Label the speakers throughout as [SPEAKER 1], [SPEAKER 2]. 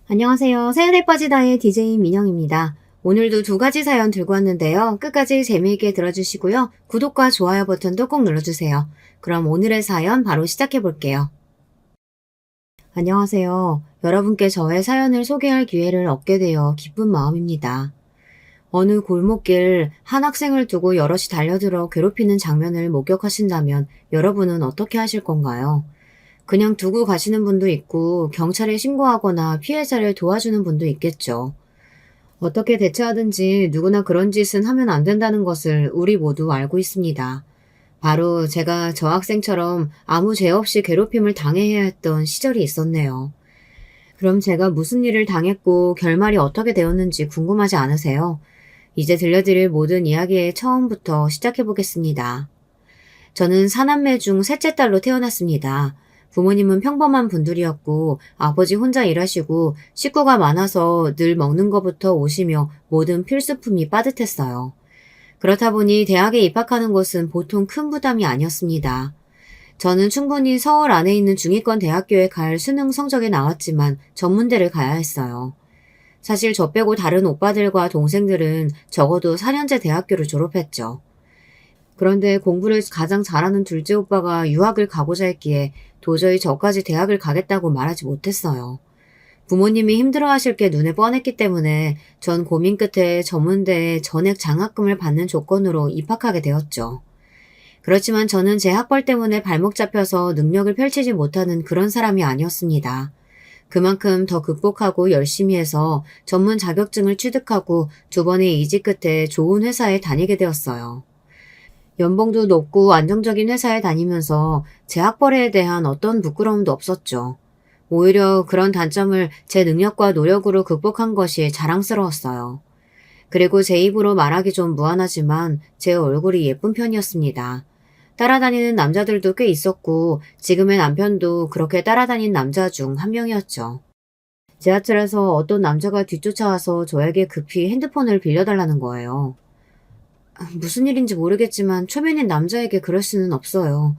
[SPEAKER 1] 안녕하세요. 사연에 빠지다의 DJ 민영입니다. 오늘도 두 가지 사연 들고 왔는데요. 끝까지 재미있게 들어주시고요. 구독과 좋아요 버튼도 꼭 눌러주세요. 그럼 오늘의 사연 바로 시작해 볼게요. 안녕하세요. 여러분께 저의 사연을 소개할 기회를 얻게 되어 기쁜 마음입니다. 어느 골목길 한 학생을 두고 여럿이 달려들어 괴롭히는 장면을 목격하신다면 여러분은 어떻게 하실 건가요? 그냥 두고 가시는 분도 있고 경찰에 신고하거나 피해자를 도와주는 분도 있겠죠. 어떻게 대처하든지 누구나 그런 짓은 하면 안 된다는 것을 우리 모두 알고 있습니다. 바로 제가 저 학생처럼 아무 죄 없이 괴롭힘을 당해야 했던 시절이 있었네요. 그럼 제가 무슨 일을 당했고 결말이 어떻게 되었는지 궁금하지 않으세요? 이제 들려드릴 모든 이야기의 처음부터 시작해 보겠습니다. 저는 사남매 중 셋째 딸로 태어났습니다. 부모님은 평범한 분들이었고 아버지 혼자 일하시고 식구가 많아서 늘 먹는 것부터 오시며 모든 필수품이 빠듯했어요. 그렇다 보니 대학에 입학하는 것은 보통 큰 부담이 아니었습니다. 저는 충분히 서울 안에 있는 중위권 대학교에 갈 수능 성적이 나왔지만 전문대를 가야 했어요. 사실 저 빼고 다른 오빠들과 동생들은 적어도 4년제 대학교를 졸업했죠. 그런데 공부를 가장 잘하는 둘째 오빠가 유학을 가고자 했기에 도저히 저까지 대학을 가겠다고 말하지 못했어요. 부모님이 힘들어하실 게 눈에 뻔했기 때문에 전 고민 끝에 전문대에 전액 장학금을 받는 조건으로 입학하게 되었죠. 그렇지만 저는 제 학벌 때문에 발목 잡혀서 능력을 펼치지 못하는 그런 사람이 아니었습니다. 그만큼 더 극복하고 열심히 해서 전문 자격증을 취득하고 두 번의 이직 끝에 좋은 회사에 다니게 되었어요. 연봉도 높고 안정적인 회사에 다니면서 제 학벌에 대한 어떤 부끄러움도 없었죠. 오히려 그런 단점을 제 능력과 노력으로 극복한 것이 자랑스러웠어요. 그리고 제 입으로 말하기 좀 무안하지만 제 얼굴이 예쁜 편이었습니다. 따라다니는 남자들도 꽤 있었고 지금의 남편도 그렇게 따라다닌 남자 중 한 명이었죠. 지하철에서 어떤 남자가 뒤쫓아와서 저에게 급히 핸드폰을 빌려달라는 거예요. 무슨 일인지 모르겠지만 초면인 남자에게 그럴 수는 없어요.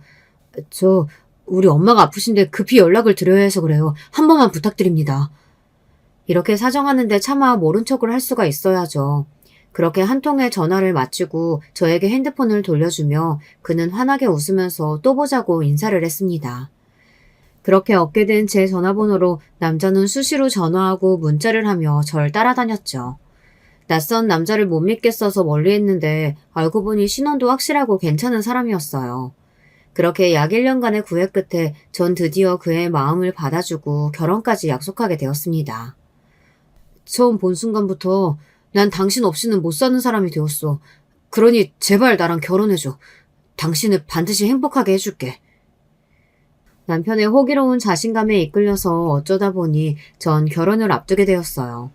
[SPEAKER 1] 저 우리 엄마가 아프신데 급히 연락을 드려야 해서 그래요. 한 번만 부탁드립니다. 이렇게 사정하는데 차마 모른 척을 할 수가 있어야죠. 그렇게 한 통의 전화를 마치고 저에게 핸드폰을 돌려주며 그는 환하게 웃으면서 또 보자고 인사를 했습니다. 그렇게 얻게 된 제 전화번호로 남자는 수시로 전화하고 문자를 하며 절 따라다녔죠. 낯선 남자를 못 믿겠어서 멀리했는데 알고 보니 신원도 확실하고 괜찮은 사람이었어요. 그렇게 약 1년간의 구애 끝에 전 드디어 그의 마음을 받아주고 결혼까지 약속하게 되었습니다. 처음 본 순간부터 난 당신 없이는 못 사는 사람이 되었어. 그러니 제발 나랑 결혼해줘. 당신을 반드시 행복하게 해줄게. 남편의 호기로운 자신감에 이끌려서 어쩌다 보니 전 결혼을 앞두게 되었어요.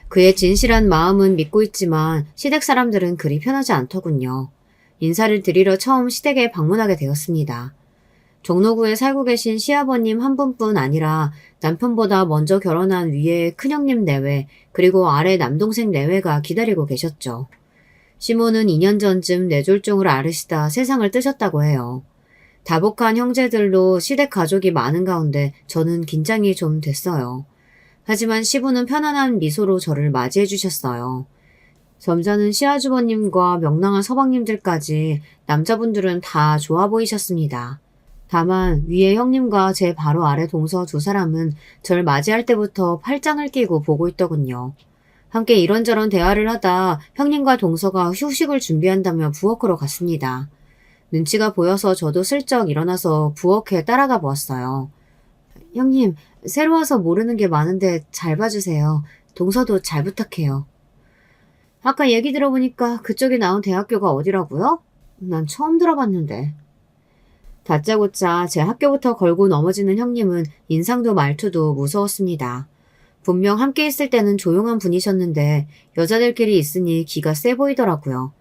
[SPEAKER 1] 그의 진실한 마음은 믿고 있지만 시댁 사람들은 그리 편하지 않더군요. 인사를 드리러 처음 시댁에 방문하게 되었습니다. 종로구에 살고 계신 시아버님 한 분뿐 아니라 남편보다 먼저 결혼한 위에 큰형님 내외 그리고 아래 남동생 내외가 기다리고 계셨죠. 시모는 2년 전쯤 뇌졸중을 앓으시다 세상을 뜨셨다고 해요. 다복한 형제들로 시댁 가족이 많은 가운데 저는 긴장이 좀 됐어요. 하지만 시부는 편안한 미소로 저를 맞이해 주셨어요. 점잖은 시아주버님과 명랑한 서방님들까지 남자분들은 다 좋아 보이셨습니다. 다만 위에 형님과 제 바로 아래 동서 두 사람은 절 맞이할 때부터 팔짱을 끼고 보고 있더군요. 함께 이런저런 대화를 하다 형님과 동서가 휴식을 준비한다며 부엌으로 갔습니다. 눈치가 보여서 저도 슬쩍 일어나서 부엌에 따라가 보았어요. 형님, 새로 와서 모르는 게 많은데 잘 봐주세요. 동서도 잘 부탁해요. 아까 얘기 들어보니까 그쪽에 나온 대학교가 어디라고요? 난 처음 들어봤는데. 다짜고짜 제 학교부터 걸고 넘어지는 형님은 인상도 말투도 무서웠습니다. 분명 함께 있을 때는 조용한 분이셨는데 여자들끼리 있으니 기가 세 보이더라고요.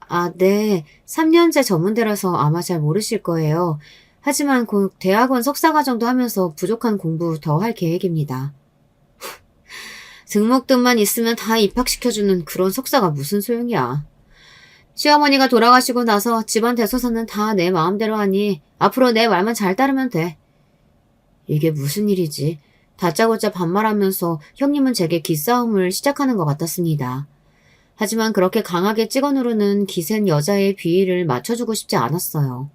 [SPEAKER 1] 아, 네. 3년제 전문대라서 아마 잘 모르실 거예요. 하지만 곧 대학원 석사과정도 하면서 부족한 공부 더 할 계획입니다. 등록금만 있으면 다 입학시켜주는 그런 석사가 무슨 소용이야. 시어머니가 돌아가시고 나서 집안 대소사는 다 내 마음대로 하니 앞으로 내 말만 잘 따르면 돼. 이게 무슨 일이지? 다짜고짜 반말하면서 형님은 제게 기싸움을 시작하는 것 같았습니다. 하지만 그렇게 강하게 찍어 누르는 기센 여자의 비위를 맞춰주고 싶지 않았어요.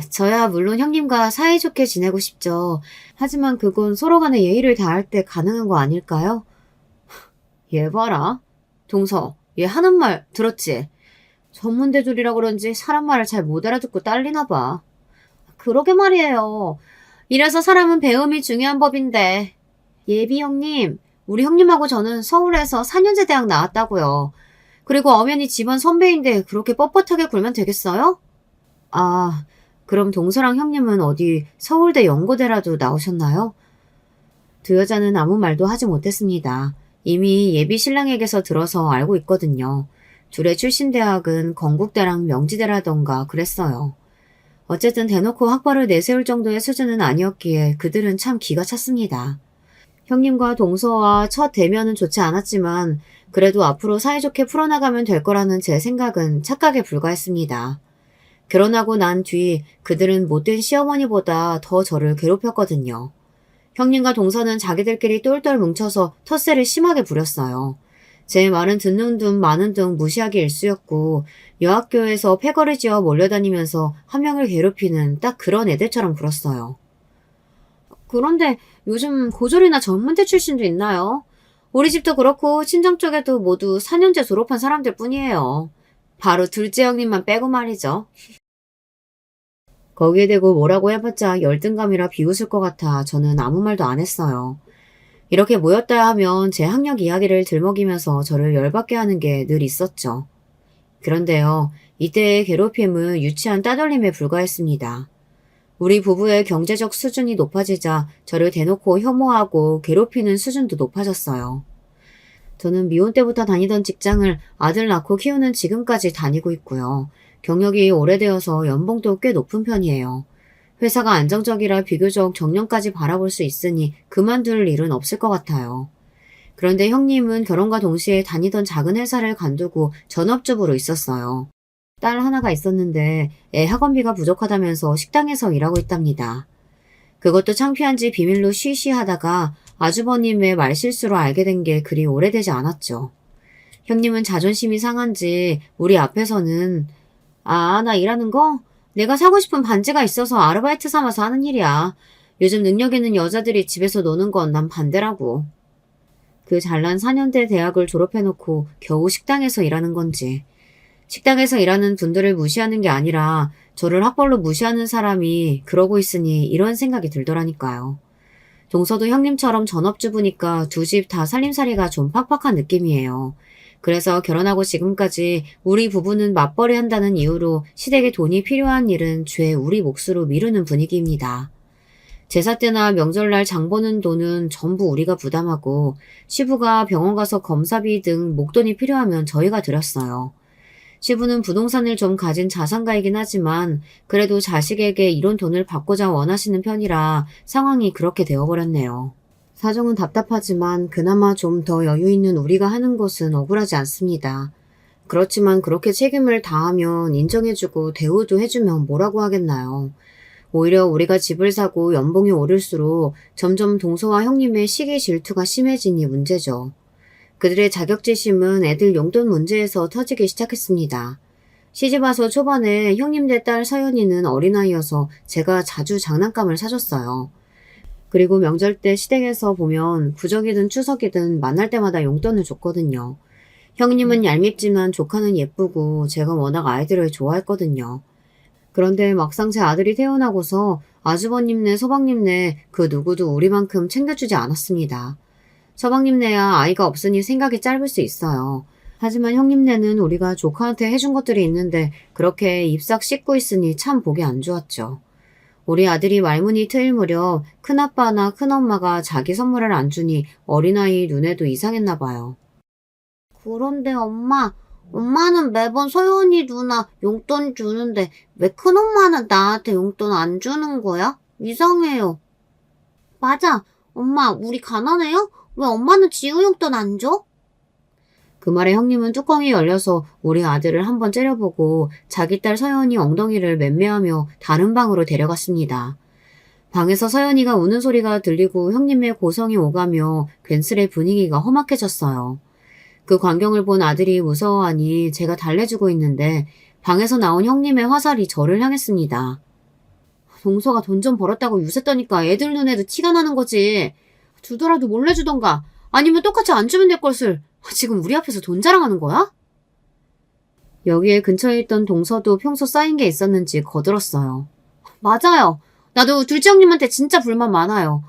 [SPEAKER 1] 저야 물론 형님과 사이좋게 지내고 싶죠. 하지만 그건 서로 간에 예의를 다할 때 가능한 거 아닐까요? 얘 봐라. 동서, 얘 하는 말 들었지? 전문대졸이라 그런지 사람 말을 잘 못 알아듣고 딸리나 봐. 그러게 말이에요. 이래서 사람은 배움이 중요한 법인데. 예비 형님, 우리 형님하고 저는 서울에서 4년제 대학 나왔다고요. 그리고 엄연히 집안 선배인데 그렇게 뻣뻣하게 굴면 되겠어요? 아, 그럼 동서랑 형님은 어디 서울대 연고대라도 나오셨나요? 두 여자는 아무 말도 하지 못했습니다. 이미 예비 신랑에게서 들어서 알고 있거든요. 둘의 출신 대학은 건국대랑 명지대라던가 그랬어요. 어쨌든 대놓고 학벌을 내세울 정도의 수준은 아니었기에 그들은 참 기가 찼습니다. 형님과 동서와 첫 대면은 좋지 않았지만 그래도 앞으로 사이좋게 풀어나가면 될 거라는 제 생각은 착각에 불과했습니다. 결혼하고 난 뒤 그들은 못된 시어머니보다 더 저를 괴롭혔거든요. 형님과 동서는 자기들끼리 똘똘 뭉쳐서 텃세를 심하게 부렸어요. 제 말은 듣는 둥 마는 둥 무시하기 일쑤였고 여학교에서 패거를 지어 몰려다니면서 한 명을 괴롭히는 딱 그런 애들처럼 굴었어요. 그런데 요즘 고졸이나 전문대 출신도 있나요? 우리 집도 그렇고 친정 쪽에도 모두 4년제 졸업한 사람들 뿐이에요. 바로 둘째 형님만 빼고 말이죠. 거기에 대고 뭐라고 해봤자 열등감이라 비웃을 것 같아 저는 아무 말도 안 했어요. 이렇게 모였다 하면 제 학력 이야기를 들먹이면서 저를 열받게 하는 게 늘 있었죠. 그런데요, 이때의 괴롭힘은 유치한 따돌림에 불과했습니다. 우리 부부의 경제적 수준이 높아지자 저를 대놓고 혐오하고 괴롭히는 수준도 높아졌어요. 저는 미혼 때부터 다니던 직장을 아들 낳고 키우는 지금까지 다니고 있고요. 경력이 오래되어서 연봉도 꽤 높은 편이에요. 회사가 안정적이라 비교적 정년까지 바라볼 수 있으니 그만둘 일은 없을 것 같아요. 그런데 형님은 결혼과 동시에 다니던 작은 회사를 관두고 전업주부로 있었어요. 딸 하나가 있었는데 애 학원비가 부족하다면서 식당에서 일하고 있답니다. 그것도 창피한지 비밀로 쉬쉬하다가 아주버님의 말실수로 알게 된 게 그리 오래되지 않았죠. 형님은 자존심이 상한지 우리 앞에서는 나 일하는 거? 내가 사고 싶은 반지가 있어서 아르바이트 삼아서 하는 일이야. 요즘 능력 있는 여자들이 집에서 노는 건 난 반대라고. 그 잘난 4년대 대학을 졸업해놓고 겨우 식당에서 일하는 건지. 식당에서 일하는 분들을 무시하는 게 아니라 저를 학벌로 무시하는 사람이 그러고 있으니 이런 생각이 들더라니까요. 동서도 형님처럼 전업주부니까 두 집 다 살림살이가 좀 팍팍한 느낌이에요. 그래서 결혼하고 지금까지 우리 부부는 맞벌이 한다는 이유로 시댁에 돈이 필요한 일은 죄 우리 몫으로 미루는 분위기입니다. 제사 때나 명절날 장 보는 돈은 전부 우리가 부담하고 시부가 병원 가서 검사비 등 목돈이 필요하면 저희가 드렸어요. 시부는 부동산을 좀 가진 자산가이긴 하지만 그래도 자식에게 이런 돈을 받고자 원하시는 편이라 상황이 그렇게 되어버렸네요. 사정은 답답하지만 그나마 좀 더 여유 있는 우리가 하는 것은 억울하지 않습니다. 그렇지만 그렇게 책임을 다하면 인정해주고 대우도 해주면 뭐라고 하겠나요. 오히려 우리가 집을 사고 연봉이 오를수록 점점 동서와 형님의 시기 질투가 심해지니 문제죠. 그들의 자격지심은 애들 용돈 문제에서 터지기 시작했습니다. 시집와서 초반에 형님네 딸 서연이는 어린아이여서 제가 자주 장난감을 사줬어요. 그리고 명절 때 시댁에서 보면 구정이든 추석이든 만날 때마다 용돈을 줬거든요. 형님은 얄밉지만 조카는 예쁘고 제가 워낙 아이들을 좋아했거든요. 그런데 막상 제 아들이 태어나고서 아주버님네 서방님네 그 누구도 우리만큼 챙겨주지 않았습니다. 서방님네야 아이가 없으니 생각이 짧을 수 있어요. 하지만 형님네는 우리가 조카한테 해준 것들이 있는데 그렇게 잎싹 씻고 있으니 참 보기 안 좋았죠. 우리 아들이 말문이 트일 무렵 큰아빠나 큰엄마가 자기 선물을 안 주니 어린아이 눈에도 이상했나 봐요. 그런데 엄마는 매번 서연이 누나 용돈 주는데 왜 큰엄마는 나한테 용돈 안 주는 거야? 이상해요. 맞아. 엄마, 우리 가난해요? 왜 엄마는 지우 용돈 안 줘? 그 말에 형님은 뚜껑이 열려서 우리 아들을 한번 째려보고 자기 딸 서연이 엉덩이를 맴매하며 다른 방으로 데려갔습니다. 방에서 서연이가 우는 소리가 들리고 형님의 고성이 오가며 괜스레 분위기가 험악해졌어요. 그 광경을 본 아들이 무서워하니 제가 달래주고 있는데 방에서 나온 형님의 화살이 저를 향했습니다. 동서가 돈 좀 벌었다고 유세 떠니까 애들 눈에도 티가 나는 거지. 주더라도 몰래 주던가 아니면 똑같이 안 주면 될 것을 지금 우리 앞에서 돈 자랑하는 거야? 여기에 근처에 있던 동서도 평소 쌓인 게 있었는지 거들었어요. 맞아요. 나도 둘째 형님한테 진짜 불만 많아요.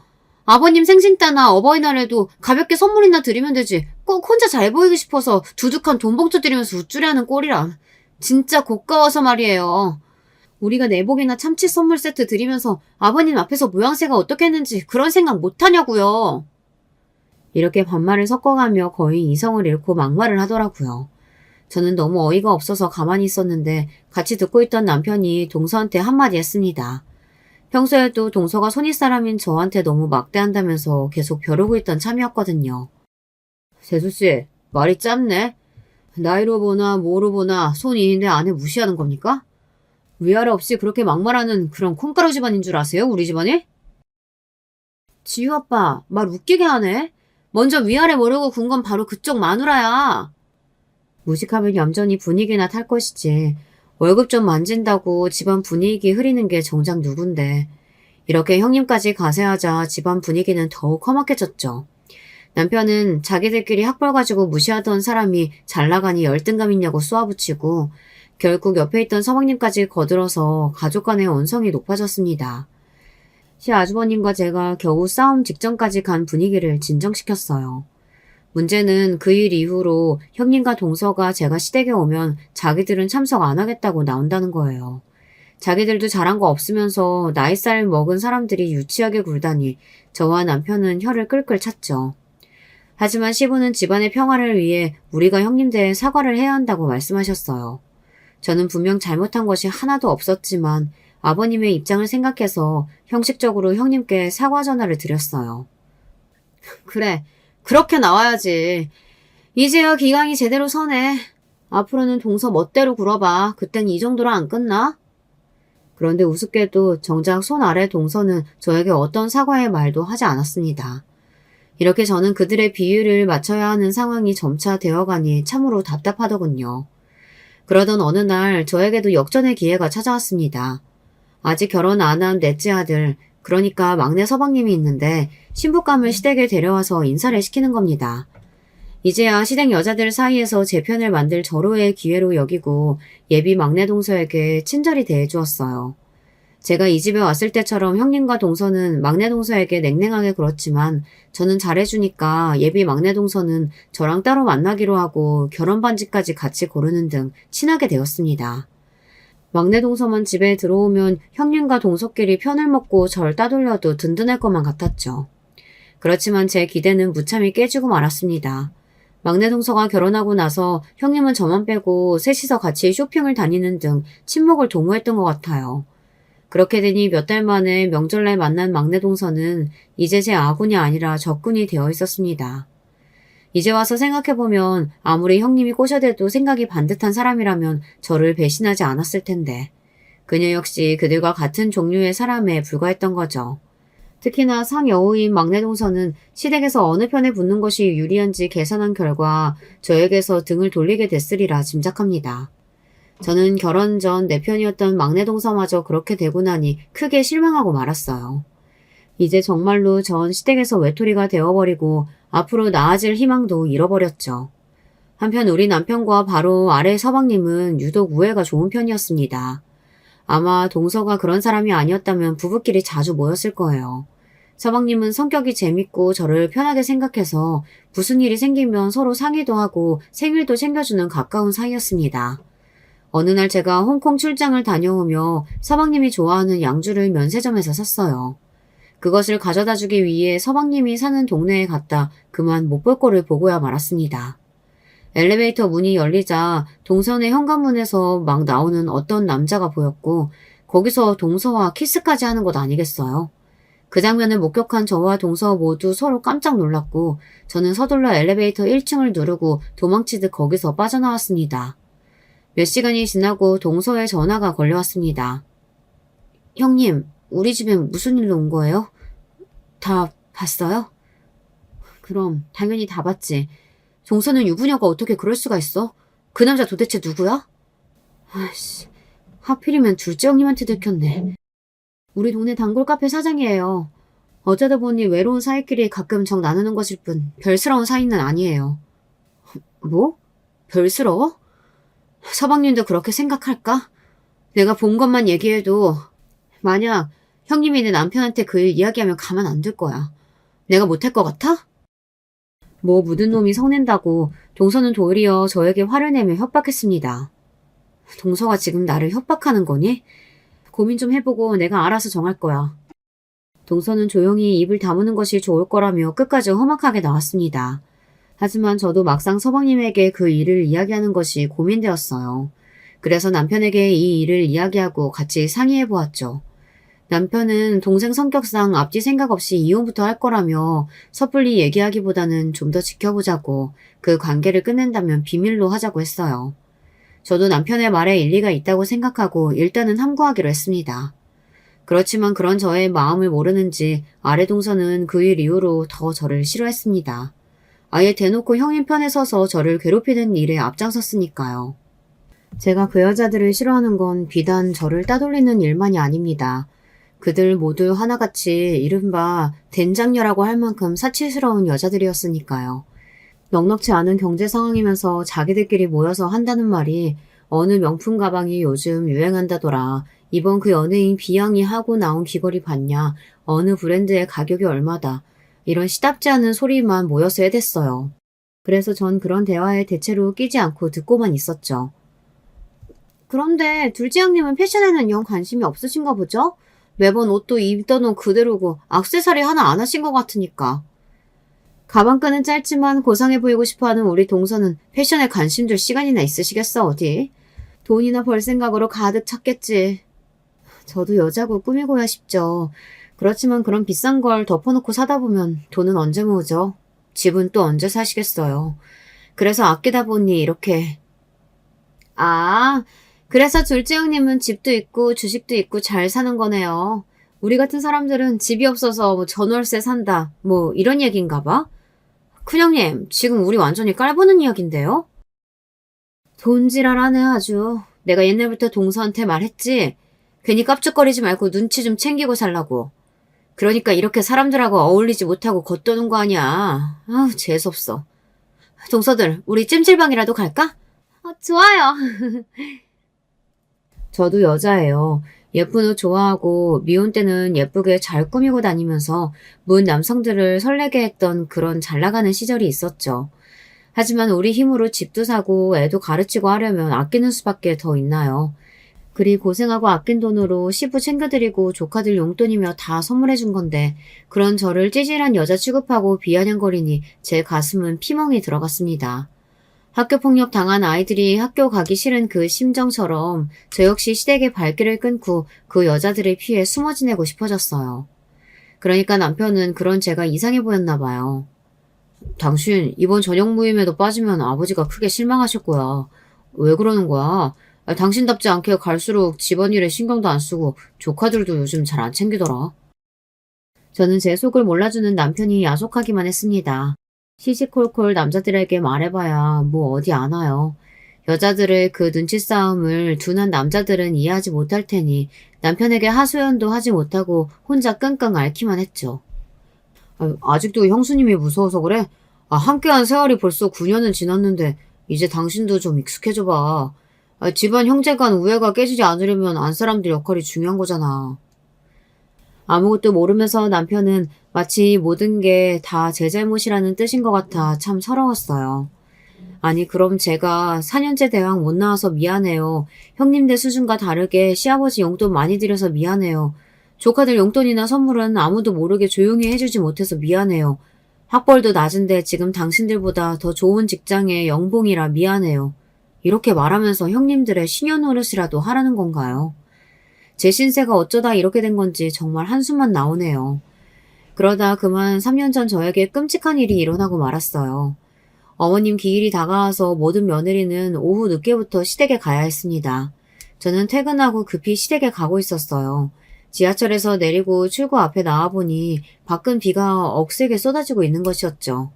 [SPEAKER 1] 아버님 생신 때나 어버이날에도 가볍게 선물이나 드리면 되지. 꼭 혼자 잘 보이고 싶어서 두둑한 돈 봉투 드리면서 우쭐해하는 꼴이란. 진짜 고가워서 말이에요. 우리가 내복이나 참치 선물 세트 드리면서 아버님 앞에서 모양새가 어떻겠는지 그런 생각 못하냐고요. 이렇게 반말을 섞어가며 거의 이성을 잃고 막말을 하더라고요. 저는 너무 어이가 없어서 가만히 있었는데 같이 듣고 있던 남편이 동서한테 한마디 했습니다. 평소에도 동서가 손윗사람인 저한테 너무 막대한다면서 계속 벼르고 있던 참이었거든요. 세수씨, 말이 짧네. 나이로 보나 뭐로 보나 손이인데 아내 무시하는 겁니까? 위아래 없이 그렇게 막말하는 그런 콩가루 집안인 줄 아세요, 우리 집안이? 지유 아빠, 말 웃기게 하네. 먼저 위아래 모르고 군 건 바로 그쪽 마누라야. 무식하면 얌전히 분위기나 탈 것이지. 월급 좀 만진다고 집안 분위기 흐리는 게 정작 누군데. 이렇게 형님까지 가세하자 집안 분위기는 더욱 험악해졌죠. 남편은 자기들끼리 학벌 가지고 무시하던 사람이 잘나가니 열등감 있냐고 쏘아붙이고 결국 옆에 있던 서방님까지 거들어서 가족 간의 언성이 높아졌습니다. 시아주버님과 제가 겨우 싸움 직전까지 간 분위기를 진정시켰어요. 문제는 그 일 이후로 형님과 동서가 제가 시댁에 오면 자기들은 참석 안 하겠다고 나온다는 거예요. 자기들도 잘한 거 없으면서 나이살 먹은 사람들이 유치하게 굴다니 저와 남편은 혀를 끌끌 찼죠. 하지만 시부는 집안의 평화를 위해 우리가 형님들에 사과를 해야 한다고 말씀하셨어요. 저는 분명 잘못한 것이 하나도 없었지만 아버님의 입장을 생각해서 형식적으로 형님께 사과 전화를 드렸어요. 그래, 그렇게 나와야지. 이제야 기강이 제대로 서네. 앞으로는 동서 멋대로 굴어봐. 그땐 이 정도로 안 끝나? 그런데 우습게도 정작 손 아래 동서는 저에게 어떤 사과의 말도 하지 않았습니다. 이렇게 저는 그들의 비율을 맞춰야 하는 상황이 점차 되어가니 참으로 답답하더군요. 그러던 어느 날 저에게도 역전의 기회가 찾아왔습니다. 아직 결혼 안 한 넷째 아들, 그러니까 막내 서방님이 있는데 신부감을 시댁에 데려와서 인사를 시키는 겁니다. 이제야 시댁 여자들 사이에서 제 편을 만들 절호의 기회로 여기고 예비 막내 동서에게 친절히 대해주었어요. 제가 이 집에 왔을 때처럼 형님과 동서는 막내 동서에게 냉랭하게 굴었지만 저는 잘해주니까 예비 막내 동서는 저랑 따로 만나기로 하고 결혼 반지까지 같이 고르는 등 친하게 되었습니다. 막내 동서만 집에 들어오면 형님과 동서끼리 편을 먹고 절 따돌려도 든든할 것만 같았죠. 그렇지만 제 기대는 무참히 깨지고 말았습니다. 막내 동서가 결혼하고 나서 형님은 저만 빼고 셋이서 같이 쇼핑을 다니는 등 친목을 도모했던 것 같아요. 그렇게 되니 몇 달 만에 명절날 만난 막내 동서는 이제 제 아군이 아니라 적군이 되어 있었습니다. 이제 와서 생각해보면 아무리 형님이 꼬셔대도 생각이 반듯한 사람이라면 저를 배신하지 않았을 텐데 그녀 역시 그들과 같은 종류의 사람에 불과했던 거죠. 특히나 상여우인 막내 동서는 시댁에서 어느 편에 붙는 것이 유리한지 계산한 결과 저에게서 등을 돌리게 됐으리라 짐작합니다. 저는 결혼 전 내 편이었던 막내 동서마저 그렇게 되고 나니 크게 실망하고 말았어요. 이제 정말로 전 시댁에서 외톨이가 되어버리고 앞으로 나아질 희망도 잃어버렸죠. 한편 우리 남편과 바로 아래 서방님은 유독 우애가 좋은 편이었습니다. 아마 동서가 그런 사람이 아니었다면 부부끼리 자주 모였을 거예요. 서방님은 성격이 재밌고 저를 편하게 생각해서 무슨 일이 생기면 서로 상의도 하고 생일도 챙겨주는 가까운 사이였습니다. 어느 날 제가 홍콩 출장을 다녀오며 서방님이 좋아하는 양주를 면세점에서 샀어요. 그것을 가져다 주기 위해 서방님이 사는 동네에 갔다 그만 못 볼 꼴을 보고야 말았습니다. 엘리베이터 문이 열리자 동선의 현관문에서 막 나오는 어떤 남자가 보였고 거기서 동서와 키스까지 하는 것 아니겠어요? 그 장면을 목격한 저와 동서 모두 서로 깜짝 놀랐고 저는 서둘러 엘리베이터 1층을 누르고 도망치듯 거기서 빠져나왔습니다. 몇 시간이 지나고 동서의 전화가 걸려왔습니다. 형님, 우리 집에 무슨 일로 온 거예요? 다 봤어요? 그럼 당연히 다 봤지. 동서는 유부녀가 어떻게 그럴 수가 있어? 그 남자 도대체 누구야? 아이씨, 하필이면 둘째 형님한테 들켰네. 우리 동네 단골 카페 사장이에요. 어쩌다 보니 외로운 사이끼리 가끔 정 나누는 것일 뿐 별스러운 사이는 아니에요. 뭐? 별스러워? 서방님도 그렇게 생각할까? 내가 본 것만 얘기해도 만약 형님이 내 남편한테 그 일 이야기하면 가만 안 둘 거야. 내가 못할 것 같아? 뭐 묻은 놈이 성낸다고 동서는 도리어 저에게 화를 내며 협박했습니다. 동서가 지금 나를 협박하는 거니? 고민 좀 해보고 내가 알아서 정할 거야. 동서는 조용히 입을 다무는 것이 좋을 거라며 끝까지 험악하게 나왔습니다. 하지만 저도 막상 서방님에게 그 일을 이야기하는 것이 고민되었어요. 그래서 남편에게 이 일을 이야기하고 같이 상의해 보았죠. 남편은 동생 성격상 앞뒤 생각 없이 이혼부터 할 거라며 섣불리 얘기하기보다는 좀 더 지켜보자고 그 관계를 끝낸다면 비밀로 하자고 했어요. 저도 남편의 말에 일리가 있다고 생각하고 일단은 함구하기로 했습니다. 그렇지만 그런 저의 마음을 모르는지 아래 동서는 그 일 이후로 더 저를 싫어했습니다. 아예 대놓고 형님 편에 서서 저를 괴롭히는 일에 앞장섰으니까요. 제가 그 여자들을 싫어하는 건 비단 저를 따돌리는 일만이 아닙니다. 그들 모두 하나같이 이른바 된장녀라고 할 만큼 사치스러운 여자들이었으니까요. 넉넉지 않은 경제 상황이면서 자기들끼리 모여서 한다는 말이 어느 명품 가방이 요즘 유행한다더라. 이번 그 연예인 비양이 하고 나온 귀걸이 봤냐. 어느 브랜드의 가격이 얼마다. 이런 시답지 않은 소리만 모여서 해댔어요. 그래서 전 그런 대화에 대체로 끼지 않고 듣고만 있었죠. 그런데 둘째 형님은 패션에는 영 관심이 없으신가 보죠? 매번 옷도 입던 옷 그대로고 액세서리 하나 안 하신 것 같으니까. 가방끈은 짧지만 고상해 보이고 싶어하는 우리 동서는 패션에 관심 줄 시간이나 있으시겠어 어디? 돈이나 벌 생각으로 가득 찼겠지. 저도 여자고 꾸미고야 싶죠. 그렇지만 그런 비싼 걸 덮어놓고 사다 보면 돈은 언제 모으죠? 집은 또 언제 사시겠어요. 그래서 아끼다 보니 이렇게. 아, 그래서 둘째 형님은 집도 있고 주식도 있고 잘 사는 거네요. 우리 같은 사람들은 집이 없어서 뭐 전월세 산다 뭐 이런 얘기인가 봐. 큰형님, 지금 우리 완전히 깔보는 이야기인데요? 돈지랄하네 아주. 내가 옛날부터 동서한테 말했지. 괜히 깝죽거리지 말고 눈치 좀 챙기고 살라고. 그러니까 이렇게 사람들하고 어울리지 못하고 겉도는 거 아니야. 아우 재수없어. 동서들, 우리 찜질방이라도 갈까? 좋아요. 저도 여자예요. 예쁜 옷 좋아하고 미혼 때는 예쁘게 잘 꾸미고 다니면서 문 남성들을 설레게 했던 그런 잘 나가는 시절이 있었죠. 하지만 우리 힘으로 집도 사고 애도 가르치고 하려면 아끼는 수밖에 더 있나요? 그리 고생하고 아낀 돈으로 시부 챙겨드리고 조카들 용돈이며 다 선물해준 건데 그런 저를 찌질한 여자 취급하고 비아냥거리니 제 가슴은 피멍이 들어갔습니다. 학교폭력 당한 아이들이 학교 가기 싫은 그 심정처럼 저 역시 시댁의 발길을 끊고 그 여자들을 피해 숨어 지내고 싶어졌어요. 그러니까 남편은 그런 제가 이상해 보였나 봐요. 당신 이번 저녁 모임에도 빠지면 아버지가 크게 실망하실 거야. 왜 그러는 거야? 당신답지 않게 갈수록 집안일에 신경도 안 쓰고 조카들도 요즘 잘 안 챙기더라. 저는 제 속을 몰라주는 남편이 야속하기만 했습니다. 시시콜콜 남자들에게 말해봐야 뭐 어디 아나요. 여자들의 그 눈치 싸움을 둔한 남자들은 이해하지 못할 테니 남편에게 하소연도 하지 못하고 혼자 끙끙 앓기만 했죠. 아직도 형수님이 무서워서 그래? 함께한 세월이 벌써 9년은 지났는데 이제 당신도 좀 익숙해져봐. 집안 형제 간 우애가 깨지지 않으려면 안사람들 역할이 중요한 거잖아. 아무것도 모르면서 남편은 마치 모든 게 다 제 잘못이라는 뜻인 것 같아 참 서러웠어요. 아니 그럼 제가 4년째 대학 못 나와서 미안해요. 형님들 수준과 다르게 시아버지 용돈 많이 들여서 미안해요. 조카들 용돈이나 선물은 아무도 모르게 조용히 해주지 못해서 미안해요. 학벌도 낮은데 지금 당신들보다 더 좋은 직장의 연봉이라 미안해요. 이렇게 말하면서 형님들의 신여노릇이라도 하라는 건가요? 제 신세가 어쩌다 이렇게 된 건지 정말 한숨만 나오네요. 그러다 그만 3년 전 저에게 끔찍한 일이 일어나고 말았어요. 어머님 기일이 다가와서 모든 며느리는 오후 늦게부터 시댁에 가야 했습니다. 저는 퇴근하고 급히 시댁에 가고 있었어요. 지하철에서 내리고 출구 앞에 나와보니 밖은 비가 억세게 쏟아지고 있는 것이었죠.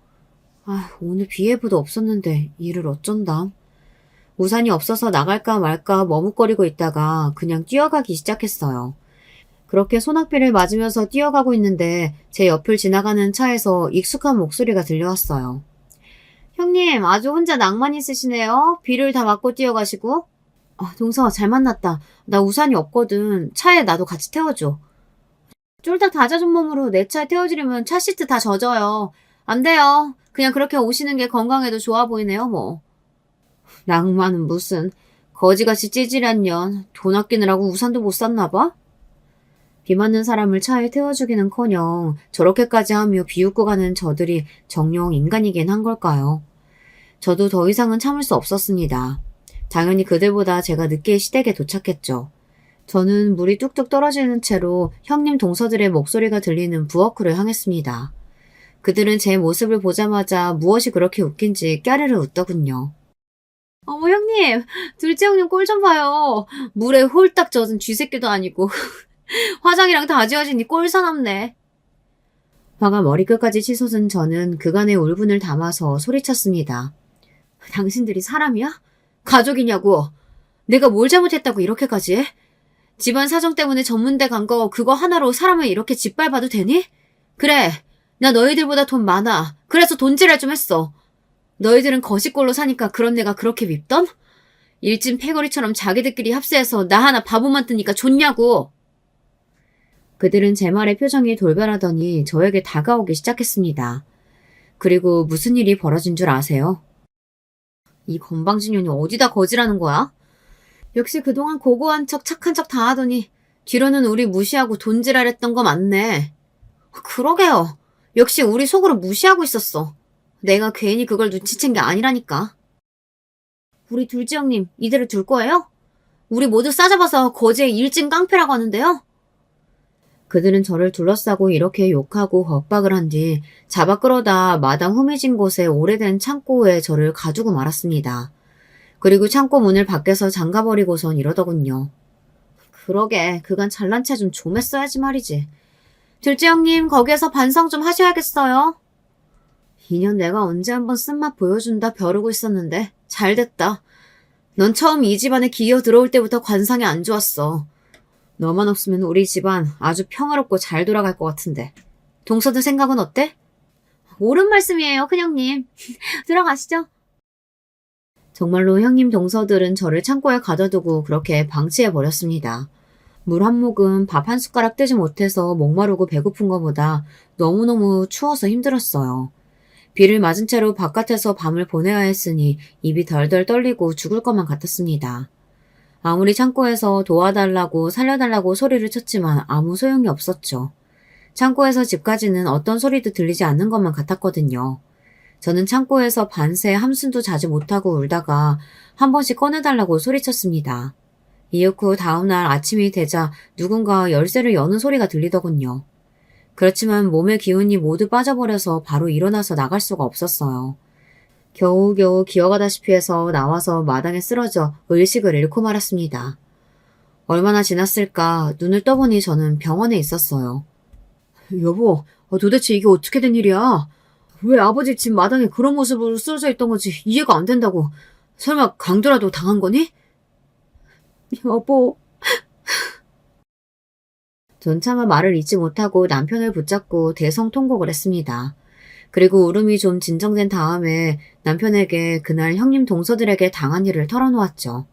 [SPEAKER 1] 아, 오늘 비 예보도 없었는데 일을 어쩐담. 우산이 없어서 나갈까 말까 머뭇거리고 있다가 그냥 뛰어가기 시작했어요. 그렇게 소낙비를 맞으면서 뛰어가고 있는데 제 옆을 지나가는 차에서 익숙한 목소리가 들려왔어요. 형님, 아주 혼자 낭만 있으시네요. 비를 다 맞고 뛰어가시고. 아, 동서아, 잘 만났다. 나 우산이 없거든. 차에 나도 같이 태워줘. 쫄딱 다 젖은 몸으로 내 차에 태워주려면 차 시트 다 젖어요. 안 돼요. 그냥 그렇게 오시는 게 건강에도 좋아 보이네요, 뭐. 낭만은 무슨. 거지같이 찌질한 년. 돈 아끼느라고 우산도 못 샀나 봐? 비 맞는 사람을 차에 태워주기는커녕 저렇게까지 하며 비웃고 가는 저들이 정녕 인간이긴 한 걸까요? 저도 더 이상은 참을 수 없었습니다. 당연히 그들보다 제가 늦게 시댁에 도착했죠. 저는 물이 뚝뚝 떨어지는 채로 형님 동서들의 목소리가 들리는 부엌으로 향했습니다. 그들은 제 모습을 보자마자 무엇이 그렇게 웃긴지 까르르 웃더군요. 어머 형님, 둘째 형님 꼴 좀 봐요. 물에 홀딱 젖은 쥐새끼도 아니고 화장이랑 다 지워지니 꼴사납네. 화가 머리끝까지 치솟은 저는 그간의 울분을 담아서 소리쳤습니다. 당신들이 사람이야? 가족이냐고. 내가 뭘 잘못했다고 이렇게까지 해? 집안 사정 때문에 전문대 간 거 그거 하나로 사람을 이렇게 짓밟아도 되니? 그래, 나 너희들보다 돈 많아. 그래서 돈질을 좀 했어. 너희들은 거시골로 사니까 그런 내가 그렇게 밉던? 일진 패거리처럼 자기들끼리 합세해서 나 하나 바보 만드니까 좋냐고. 그들은 제 말에 표정이 돌변하더니 저에게 다가오기 시작했습니다. 그리고 무슨 일이 벌어진 줄 아세요? 이 건방진년이 어디다 거지라는 거야? 역시 그동안 고고한 척 착한 척 다 하더니 뒤로는 우리 무시하고 돈질하랬던 거 맞네. 그러게요. 역시 우리 속으로 무시하고 있었어. 내가 괜히 그걸 눈치챈 게 아니라니까. 우리 둘째 형님 이대로 둘 거예요? 우리 모두 싸잡아서 거지의 일진 깡패라고 하는데요. 그들은 저를 둘러싸고 이렇게 욕하고 겁박을 한 뒤 잡아 끌어다 마당 흠해진 곳에 오래된 창고에 저를 가두고 말았습니다. 그리고 창고 문을 밖에서 잠가버리고선 이러더군요. 그러게, 그간 잘난 체 좀 했어야지 말이지. 둘째 형님, 거기에서 반성 좀 하셔야겠어요. 2년 내가 언제 한번 쓴맛 보여준다 벼르고 있었는데 잘 됐다. 넌 처음 이 집안에 기어 들어올 때부터 관상이 안 좋았어. 너만 없으면 우리 집안 아주 평화롭고 잘 돌아갈 것 같은데. 동서들 생각은 어때? 옳은 말씀이에요, 큰형님. 들어가시죠. 정말로 형님 동서들은 저를 창고에 가둬두고 그렇게 방치해버렸습니다. 물 한 모금 밥 한 숟가락 뜨지 못해서 목마르고 배고픈 것보다 너무너무 추워서 힘들었어요. 비를 맞은 채로 바깥에서 밤을 보내야 했으니 입이 덜덜 떨리고 죽을 것만 같았습니다. 아무리 창고에서 도와달라고 살려달라고 소리를 쳤지만 아무 소용이 없었죠. 창고에서 집까지는 어떤 소리도 들리지 않는 것만 같았거든요. 저는 창고에서 반새 함순도 자지 못하고 울다가 한 번씩 꺼내달라고 소리쳤습니다. 이윽고 다음날 아침이 되자 누군가 열쇠를 여는 소리가 들리더군요. 그렇지만 몸의 기운이 모두 빠져버려서 바로 일어나서 나갈 수가 없었어요. 겨우겨우 기어가다시피 해서 나와서 마당에 쓰러져 의식을 잃고 말았습니다. 얼마나 지났을까 눈을 떠보니 저는 병원에 있었어요. 여보, 도대체 이게 어떻게 된 일이야? 왜 아버지 집 마당에 그런 모습으로 쓰러져 있던 건지 이해가 안 된다고. 설마 강도라도 당한 거니? 여보. 전 차마 말을 잇지 못하고 남편을 붙잡고 대성통곡을 했습니다. 그리고 울음이 좀 진정된 다음에 남편에게 그날 형님 동서들에게 당한 일을 털어놓았죠.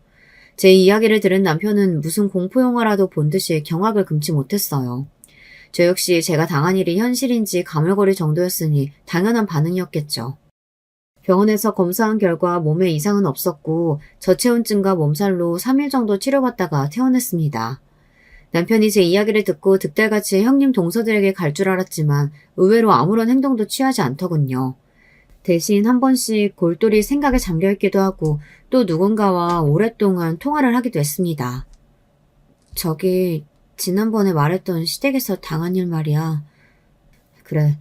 [SPEAKER 1] 제 이야기를 들은 남편은 무슨 공포영화라도 본 듯이 경악을 금치 못했어요. 저 역시 제가 당한 일이 현실인지 가물거릴 정도였으니 당연한 반응이었겠죠. 병원에서 검사한 결과 몸에 이상은 없었고 저체온증과 몸살로 3일 정도 치료받다가 퇴원했습니다. 남편이 제 이야기를 듣고 득달같이 형님 동서들에게 갈 줄 알았지만 의외로 아무런 행동도 취하지 않더군요. 대신 한 번씩 골똘히 생각에 잠겨있기도 하고 또 누군가와 오랫동안 통화를 하기도 했습니다. 저기 지난번에 말했던 시댁에서 당한 일 말이야. 그래,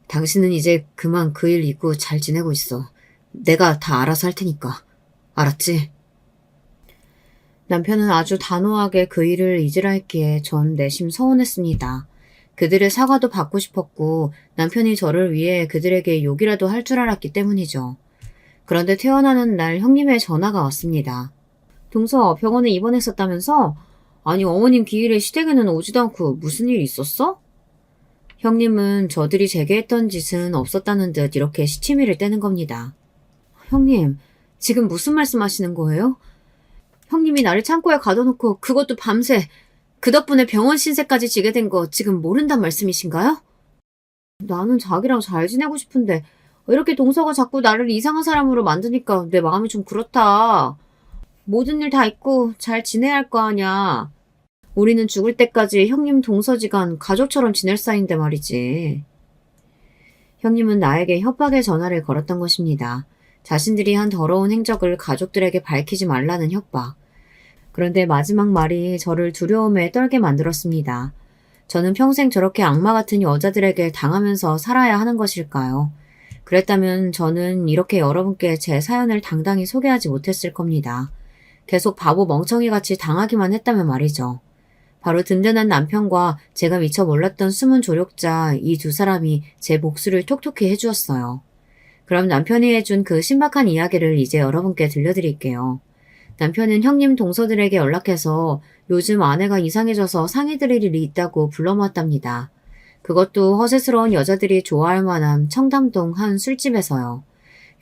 [SPEAKER 1] 당신은 이제 그만 그 일 잊고 잘 지내고 있어. 내가 다 알아서 할 테니까. 알았지? 남편은 아주 단호하게 그 일을 잊으라 했기에 전 내심 서운했습니다. 그들의 사과도 받고 싶었고 남편이 저를 위해 그들에게 욕이라도 할 줄 알았기 때문이죠. 그런데 퇴원하는 날 형님의 전화가 왔습니다. 동서, 병원에 입원했었다면서? 아니, 어머님 기일에 시댁에는 오지도 않고 무슨 일 있었어? 형님은 저들이 제게 했던 짓은 없었다는 듯 이렇게 시치미를 떼는 겁니다. 형님, 지금 무슨 말씀하시는 거예요? 형님이 나를 창고에 가둬놓고 그것도 밤새 그 덕분에 병원 신세까지 지게 된 거 지금 모른단 말씀이신가요? 나는 자기랑 잘 지내고 싶은데 이렇게 동서가 자꾸 나를 이상한 사람으로 만드니까 내 마음이 좀 그렇다. 모든 일 다 잊고 잘 지내야 할 거 아냐. 우리는 죽을 때까지 형님 동서지간 가족처럼 지낼 사이인데 말이지. 형님은 나에게 협박의 전화를 걸었던 것입니다. 자신들이 한 더러운 행적을 가족들에게 밝히지 말라는 협박. 그런데 마지막 말이 저를 두려움에 떨게 만들었습니다. 저는 평생 저렇게 악마 같은 여자들에게 당하면서 살아야 하는 것일까요? 그랬다면 저는 이렇게 여러분께 제 사연을 당당히 소개하지 못했을 겁니다. 계속 바보 멍청이같이 당하기만 했다면 말이죠. 바로 든든한 남편과 제가 미처 몰랐던 숨은 조력자 이 두 사람이 제 복수를 톡톡히 해주었어요. 그럼 남편이 해준 그 신박한 이야기를 이제 여러분께 들려드릴게요. 남편은 형님 동서들에게 연락해서 요즘 아내가 이상해져서 상의 드릴 일이 있다고 불러모았답니다. 그것도 허세스러운 여자들이 좋아할 만한 청담동 한 술집에서요.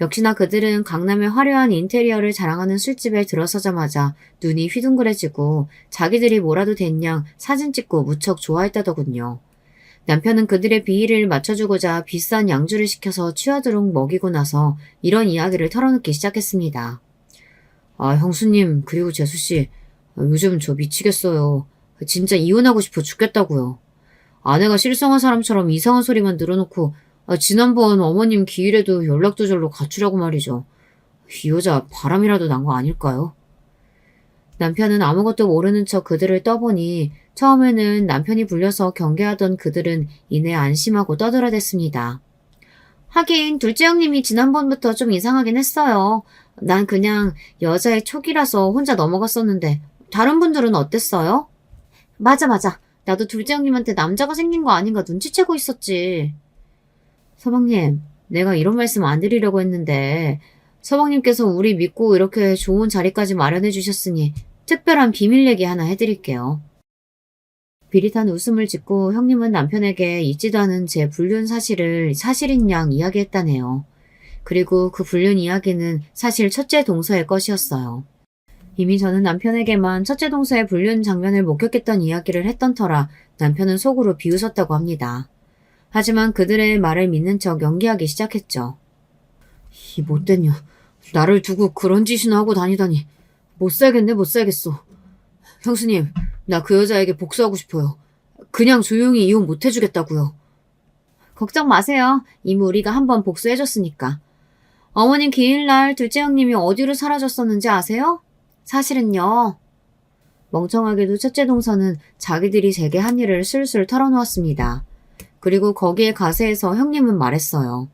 [SPEAKER 1] 역시나 그들은 강남의 화려한 인테리어를 자랑하는 술집에 들어서자마자 눈이 휘둥그레지고 자기들이 뭐라도 됐냥 사진 찍고 무척 좋아했다더군요. 남편은 그들의 비위를 맞춰주고자 비싼 양주를 시켜서 취하도록 먹이고 나서 이런 이야기를 털어놓기 시작했습니다. 아, 형수님, 그리고 재수씨, 요즘 저 미치겠어요. 진짜 이혼하고 싶어 죽겠다고요. 아내가 실성한 사람처럼 이상한 소리만 늘어놓고 지난번 어머님 기일에도 연락도 절로 갖추라고 말이죠. 이 여자 바람이라도 난 거 아닐까요? 남편은 아무것도 모르는 척 그들을 떠보니 처음에는 남편이 불려서 경계하던 그들은 이내 안심하고 떠들어댔습니다. 하긴 둘째 형님이 지난번부터 좀 이상하긴 했어요. 난 그냥 여자의 촉이라서 혼자 넘어갔었는데 다른 분들은 어땠어요? 맞아. 나도 둘째 형님한테 남자가 생긴 거 아닌가 눈치채고 있었지. 서방님, 내가 이런 말씀 안 드리려고 했는데 서방님께서 우리 믿고 이렇게 좋은 자리까지 마련해 주셨으니 특별한 비밀 얘기 하나 해드릴게요. 비릿한 웃음을 짓고 형님은 남편에게 잊지도 않은 제 불륜 사실을 사실인 양 이야기했다네요. 그리고 그 불륜 이야기는 사실 첫째 동서의 것이었어요. 이미 저는 남편에게만 첫째 동서의 불륜 장면을 목격했던 이야기를 했던 터라 남편은 속으로 비웃었다고 합니다. 하지만 그들의 말을 믿는 척 연기하기 시작했죠. 이 못된 년, 나를 두고 그런 짓이나 하고 다니다니. 못 살겠어. 형수님, 나 그 여자에게 복수하고 싶어요. 그냥 조용히 이혼 못 해주겠다고요. 걱정 마세요. 이미 우리가 한번 복수해줬으니까. 어머님 기일날 둘째 형님이 어디로 사라졌었는지 아세요? 사실은요. 멍청하게도 첫째 동서는 자기들이 제게 한 일을 술술 털어놓았습니다. 그리고 거기에 가세해서 형님은 말했어요.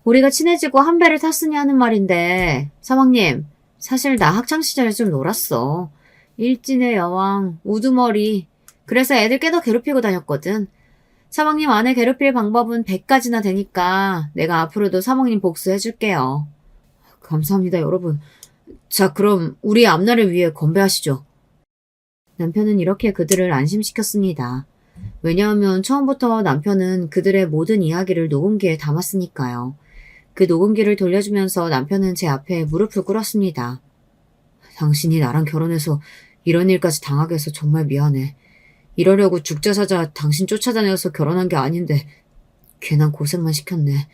[SPEAKER 1] 우리가 친해지고 한 배를 탔으니 하는 말인데 서방님, 사실 나 학창시절에 좀 놀았어. 일진의 여왕, 우두머리. 그래서 애들 꽤나 괴롭히고 다녔거든. 사방님 아내 괴롭힐 방법은 100가지나 되니까 내가 앞으로도 사방님 복수해줄게요. 감사합니다, 여러분. 자, 그럼 우리 앞날을 위해 건배하시죠. 남편은 이렇게 그들을 안심시켰습니다. 왜냐하면 처음부터 남편은 그들의 모든 이야기를 녹음기에 담았으니까요. 그 녹음기를 돌려주면서 남편은 제 앞에 무릎을 꿇었습니다. 당신이 나랑 결혼해서 이런 일까지 당하게 해서 정말 미안해. 이러려고 죽자 사자 당신 쫓아다녀서 결혼한 게 아닌데 괜한 고생만 시켰네.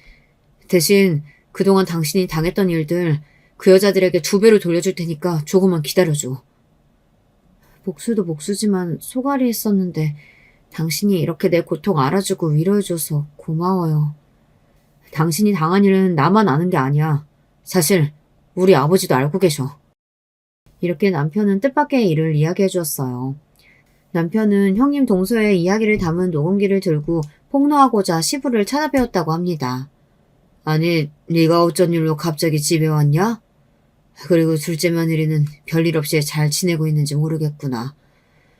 [SPEAKER 1] 대신 그동안 당신이 당했던 일들 그 여자들에게 2배로 돌려줄 테니까 조금만 기다려줘. 복수도 복수지만 소갈이 했었는데 당신이 이렇게 내 고통 알아주고 위로해줘서 고마워요. 당신이 당한 일은 나만 아는 게 아니야. 사실 우리 아버지도 알고 계셔. 이렇게 남편은 뜻밖의 일을 이야기해 주었어요. 남편은 형님 동서의 이야기를 담은 녹음기를 들고 폭로하고자 시부를 찾아뵈었다고 합니다. 아니, 네가 어쩐 일로 갑자기 집에 왔냐? 그리고 둘째 며느리는 별일 없이 잘 지내고 있는지 모르겠구나.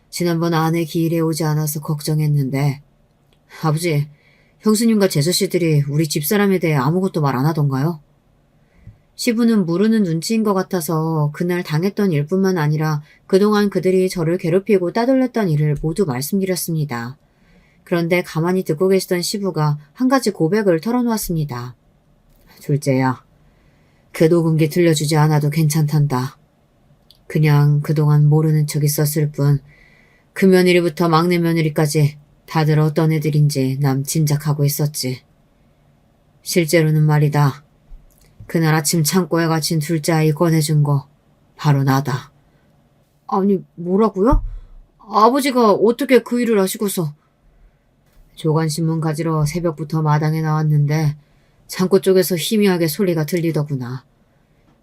[SPEAKER 1] 지난번 아내 기일에 오지 않아서 걱정했는데. 아버지, 형수님과 제수씨들이 우리 집사람에 대해 아무것도 말 안 하던가요? 시부는 모르는 눈치인 것 같아서 그날 당했던 일뿐만 아니라 그동안 그들이 저를 괴롭히고 따돌렸던 일을 모두 말씀드렸습니다. 그런데 가만히 듣고 계시던 시부가 한 가지 고백을 털어놓았습니다. 둘째야, 그 녹음기 들려주지 않아도 괜찮단다. 그냥 그동안 모르는 척 있었을 뿐 그 며느리부터 막내 며느리까지 다들 어떤 애들인지 남 짐작하고 있었지. 실제로는 말이다. 그날 아침 창고에 갇힌 둘째 아이 꺼내준 거 바로 나다. 아니, 뭐라고요? 아버지가 어떻게 그 일을 아시고서? 조간신문 가지러 새벽부터 마당에 나왔는데 창고 쪽에서 희미하게 소리가 들리더구나.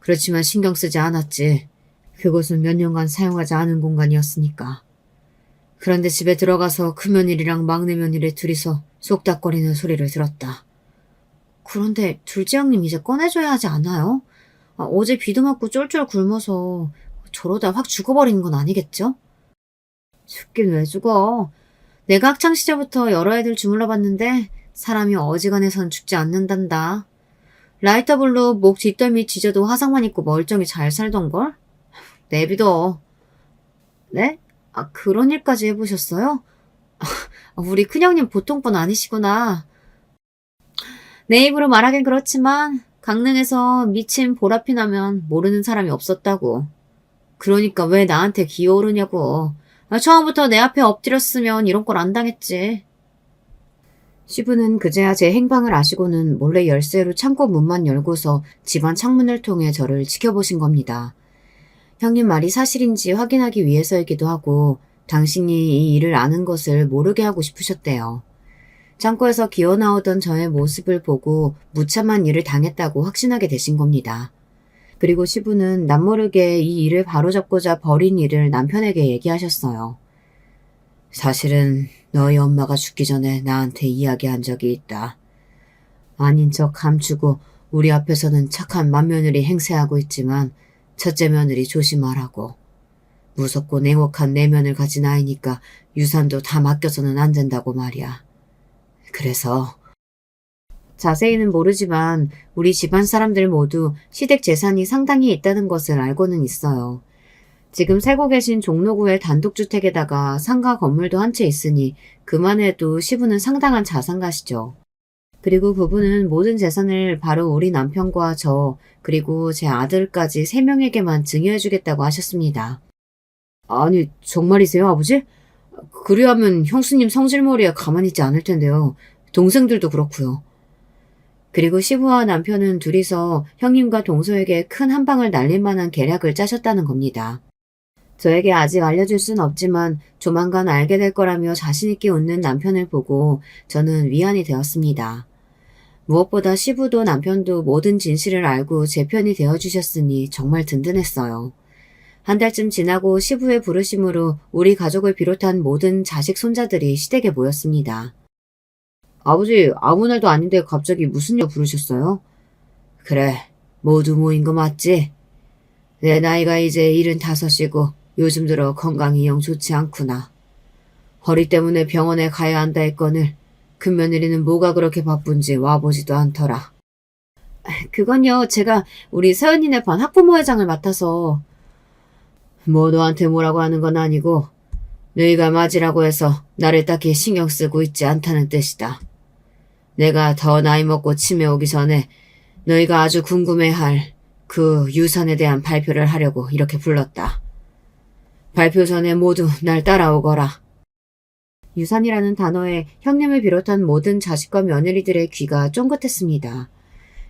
[SPEAKER 1] 그렇지만 신경 쓰지 않았지. 그곳은 몇 년간 사용하지 않은 공간이었으니까. 그런데 집에 들어가서 큰 며느리랑 막내 며느리 둘이서 쏙닥거리는 소리를 들었다. 그런데 둘째 형님 이제 꺼내줘야 하지 않아요? 어제 비도 맞고 쫄쫄 굶어서 저러다 확 죽어버리는 건 아니겠죠? 죽긴 왜 죽어? 내가 학창시절부터 여러 애들 주물러 봤는데 사람이 어지간해선 죽지 않는단다. 라이터블로 목 뒷덜미 지져도 화상만 입고 멀쩡히 잘 살던걸? 내비둬. 네? 그런 일까지 해보셨어요? 우리 큰형님 보통 분 아니시구나. 내 입으로 말하긴 그렇지만 강릉에서 미친 보라피 나면 모르는 사람이 없었다고. 그러니까 왜 나한테 기어오르냐고. 처음부터 내 앞에 엎드렸으면 이런 걸 안 당했지. 시부는 그제야 제 행방을 아시고는 몰래 열쇠로 창고 문만 열고서 집안 창문을 통해 저를 지켜보신 겁니다. 형님 말이 사실인지 확인하기 위해서이기도 하고 당신이 이 일을 아는 것을 모르게 하고 싶으셨대요. 창고에서 기어나오던 저의 모습을 보고 무참한 일을 당했다고 확신하게 되신 겁니다. 그리고 시부는 남모르게 이 일을 바로잡고자 벌인 일을 남편에게 얘기하셨어요. 사실은 너희 엄마가 죽기 전에 나한테 이야기한 적이 있다. 아닌 척 감추고 우리 앞에서는 착한 맏며느리 행세하고 있지만 첫째 며느리 조심하라고. 무섭고 냉혹한 내면을 가진 아이니까 유산도 다 맡겨서는 안 된다고 말이야. 그래서 자세히는 모르지만 우리 집안 사람들 모두 시댁 재산이 상당히 있다는 것을 알고는 있어요. 지금 살고 계신 종로구의 단독주택에다가 상가 건물도 한 채 있으니 그만 해도 시부는 상당한 자산가시죠. 그리고 그분은 모든 재산을 바로 우리 남편과 저 그리고 제 아들까지 3명에게만 증여해주겠다고 하셨습니다. 아니, 정말이세요, 아버지? 그리하면 형수님 성질머리에 가만히 있지 않을 텐데요. 동생들도 그렇고요. 그리고 시부와 남편은 둘이서 형님과 동서에게 큰 한 방을 날릴 만한 계략을 짜셨다는 겁니다. 저에게 아직 알려줄 순 없지만 조만간 알게 될 거라며 자신있게 웃는 남편을 보고 저는 위안이 되었습니다. 무엇보다 시부도 남편도 모든 진실을 알고 제 편이 되어주셨으니 정말 든든했어요. 한 달쯤 지나고 시부의 부르심으로 우리 가족을 비롯한 모든 자식 손자들이 시댁에 모였습니다. 아버지, 아무 날도 아닌데 갑자기 무슨 일 부르셨어요? 그래, 모두 모인 거 맞지? 내 나이가 이제 75이고 요즘 들어 건강이 영 좋지 않구나. 허리 때문에 병원에 가야 한다 했거늘 큰 며느리는 뭐가 그렇게 바쁜지 와보지도 않더라. 그건요, 제가 우리 서연이네 반 학부모회장을 맡아서. 뭐 너한테 뭐라고 하는 건 아니고 너희가 맞으라고 해서 나를 딱히 신경 쓰고 있지 않다는 뜻이다. 내가 더 나이 먹고 치매 오기 전에 너희가 아주 궁금해할 그 유산에 대한 발표를 하려고 이렇게 불렀다. 발표 전에 모두 날 따라오거라. 유산이라는 단어에 형님을 비롯한 모든 자식과 며느리들의 귀가 쫑긋했습니다.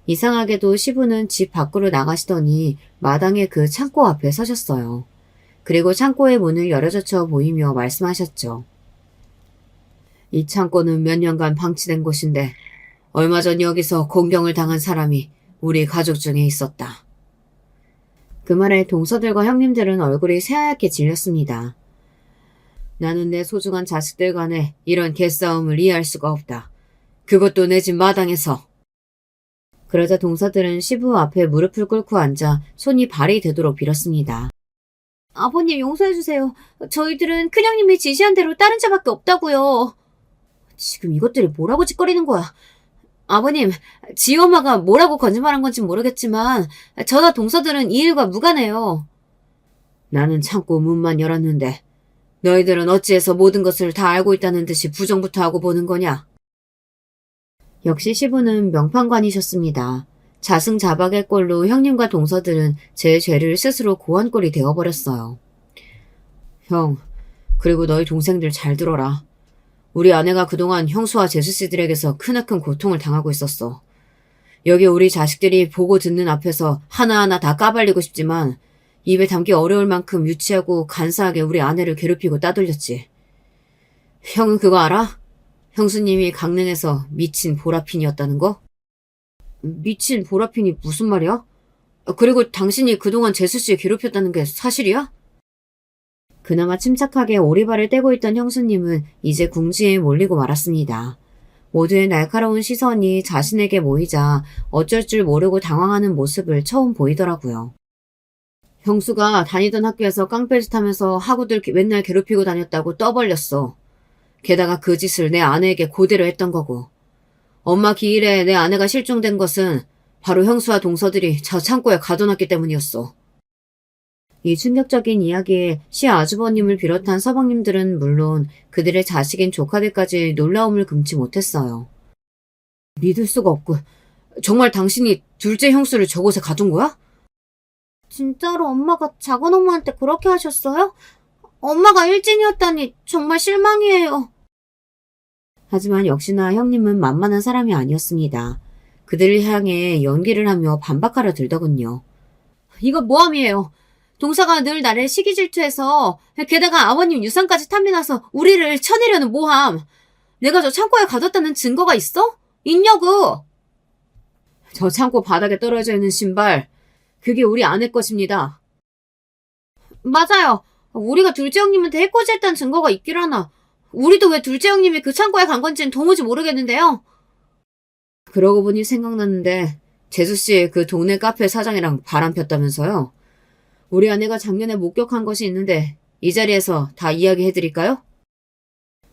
[SPEAKER 1] 이상하게도 시부는 집 밖으로 나가시더니 마당의 그 창고 앞에 서셨어요. 그리고 창고의 문을 열어젖혀 보이며 말씀하셨죠. 이 창고는 몇 년간 방치된 곳인데 얼마 전 여기서 공경을 당한 사람이 우리 가족 중에 있었다. 그 말에 동서들과 형님들은 얼굴이 새하얗게 질렸습니다. 나는 내 소중한 자식들 간에 이런 개싸움을 이해할 수가 없다. 그것도 내 집 마당에서. 그러자 동서들은 시부 앞에 무릎을 꿇고 앉아 손이 발이 되도록 빌었습니다. 아버님 용서해주세요. 저희들은 큰형님이 지시한 대로 따른 자밖에 없다고요. 지금 이것들이 뭐라고 짓거리는 거야. 아버님, 지희 엄마가 뭐라고 거짓말한 건지 모르겠지만 저나 동서들은 이 일과 무관해요. 나는 참고 문만 열었는데 너희들은 어찌해서 모든 것을 다 알고 있다는 듯이 부정부터 하고 보는 거냐? 역시 시부는 명판관이셨습니다. 자승자박의 꼴로 형님과 동서들은 제 죄를 스스로 고한 꼴이 되어버렸어요. 형, 그리고 너희 동생들 잘 들어라. 우리 아내가 그동안 형수와 제수씨들에게서 크나큰 고통을 당하고 있었어. 여기 우리 자식들이 보고 듣는 앞에서 하나하나 다 까발리고 싶지만 입에 담기 어려울 만큼 유치하고 간사하게 우리 아내를 괴롭히고 따돌렸지. 형은 그거 알아? 형수님이 강릉에서 미친 보라핀이었다는 거? 미친 보라핀이 무슨 말이야? 그리고 당신이 그동안 제수씨 괴롭혔다는 게 사실이야? 그나마 침착하게 오리발을 떼고 있던 형수님은 이제 궁지에 몰리고 말았습니다. 모두의 날카로운 시선이 자신에게 모이자 어쩔 줄 모르고 당황하는 모습을 처음 보이더라고요. 형수가 다니던 학교에서 깡패짓 하면서 학우들 맨날 괴롭히고 다녔다고 떠벌렸어. 게다가 그 짓을 내 아내에게 그대로 했던 거고. 엄마 기일에 내 아내가 실종된 것은 바로 형수와 동서들이 저 창고에 가둬놨기 때문이었어. 이 충격적인 이야기에 시아주버님을 비롯한 서방님들은 물론 그들의 자식인 조카들까지 놀라움을 금치 못했어요. 믿을 수가 없고 정말 당신이 둘째 형수를 저곳에 가둔 거야? 진짜로 엄마가 작은 엄마한테 그렇게 하셨어요? 엄마가 일진이었다니 정말 실망이에요. 하지만 역시나 형님은 만만한 사람이 아니었습니다. 그들을 향해 연기를 하며 반박하려 들더군요. 이건 모함이에요. 동서가 늘 나를 시기 질투해서 게다가 아버님 유산까지 탐내놔서 우리를 쳐내려는 모함. 내가 저 창고에 가뒀다는 증거가 있어? 있냐고. 저 창고 바닥에 떨어져 있는 신발, 그게 우리 아내 것입니다. 맞아요. 우리가 둘째 형님한테 해코지했다는 증거가 있길 하나. 우리도 왜 둘째 형님이 그 창고에 간 건지는 도무지 모르겠는데요. 그러고 보니 생각났는데 재수씨 그 동네 카페 사장이랑 바람 폈다면서요? 우리 아내가 작년에 목격한 것이 있는데 이 자리에서 다 이야기해드릴까요?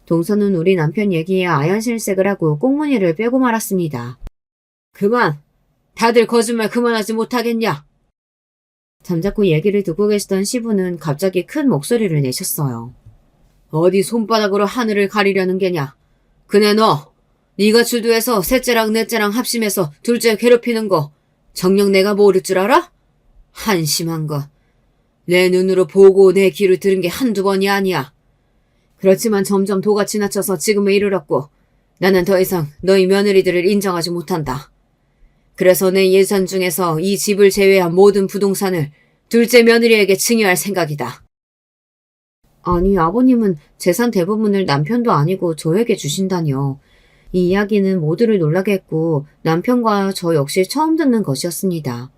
[SPEAKER 1] 동서는 우리 남편 얘기에 아연실색을 하고 꽁무니를 빼고 말았습니다. 그만! 다들 거짓말 그만하지 못하겠냐? 잠자코 얘기를 듣고 계시던 시부는 갑자기 큰 목소리를 내셨어요. 어디 손바닥으로 하늘을 가리려는 게냐? 그네 너! 네가 주도해서 셋째랑 넷째랑 합심해서 둘째 괴롭히는 거 정녕 내가 모를 줄 알아? 한심한 거. 내 눈으로 보고 내 귀로 들은 게 한두 번이 아니야. 그렇지만 점점 도가 지나쳐서 지금에 이르렀고 나는 더 이상 너희 며느리들을 인정하지 못한다. 그래서 내 예산 중에서 이 집을 제외한 모든 부동산을 둘째 며느리에게 증여할 생각이다. 아니 아버님은 재산 대부분을 남편도 아니고 저에게 주신다니요. 이 이야기는 모두를 놀라게 했고 남편과 저 역시 처음 듣는 것이었습니다.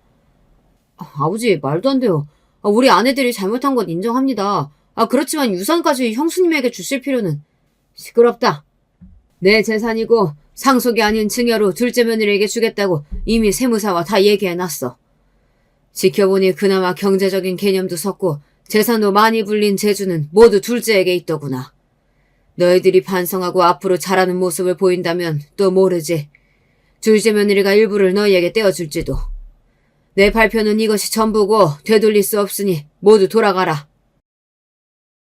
[SPEAKER 1] 아버지 말도 안 돼요. 우리 아내들이 잘못한 건 인정합니다. 그렇지만 유산까지 형수님에게 주실 필요는. 시끄럽다. 내 재산이고 상속이 아닌 증여로 둘째 며느리에게 주겠다고 이미 세무사와 다 얘기해놨어. 지켜보니 그나마 경제적인 개념도 섰고 재산도 많이 불린 재주는 모두 둘째에게 있더구나. 너희들이 반성하고 앞으로 잘하는 모습을 보인다면 또 모르지. 둘째 며느리가 일부를 너희에게 떼어줄지도. 내 발표는 이것이 전부고 되돌릴 수 없으니 모두 돌아가라.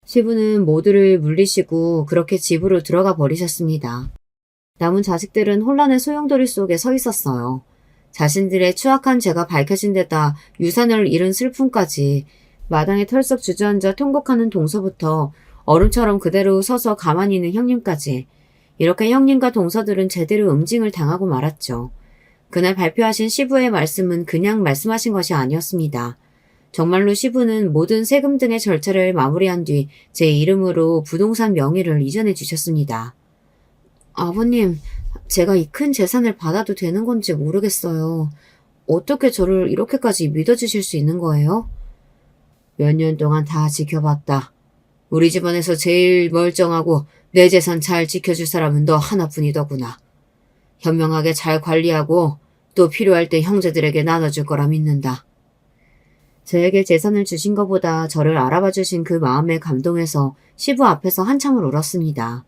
[SPEAKER 1] 시부는 모두를 물리시고 그렇게 집으로 들어가 버리셨습니다. 남은 자식들은 혼란의 소용돌이 속에 서 있었어요. 자신들의 추악한 죄가 밝혀진 데다 유산을 잃은 슬픔까지 마당에 털썩 주저앉아 통곡하는 동서부터 얼음처럼 그대로 서서 가만히 있는 형님까지 이렇게 형님과 동서들은 제대로 응징을 당하고 말았죠. 그날 발표하신 시부의 말씀은 그냥 말씀하신 것이 아니었습니다. 정말로 시부는 모든 세금 등의 절차를 마무리한 뒤 제 이름으로 부동산 명의를 이전해 주셨습니다. 아버님, 제가 이 큰 재산을 받아도 되는 건지 모르겠어요. 어떻게 저를 이렇게까지 믿어주실 수 있는 거예요? 몇 년 동안 다 지켜봤다. 우리 집안에서 제일 멀쩡하고 내 재산 잘 지켜줄 사람은 너 하나뿐이더구나. 현명하게 잘 관리하고 또 필요할 때 형제들에게 나눠줄 거라 믿는다. 저에게 재산을 주신 것보다 저를 알아봐 주신 그 마음에 감동해서 시부 앞에서 한참을 울었습니다.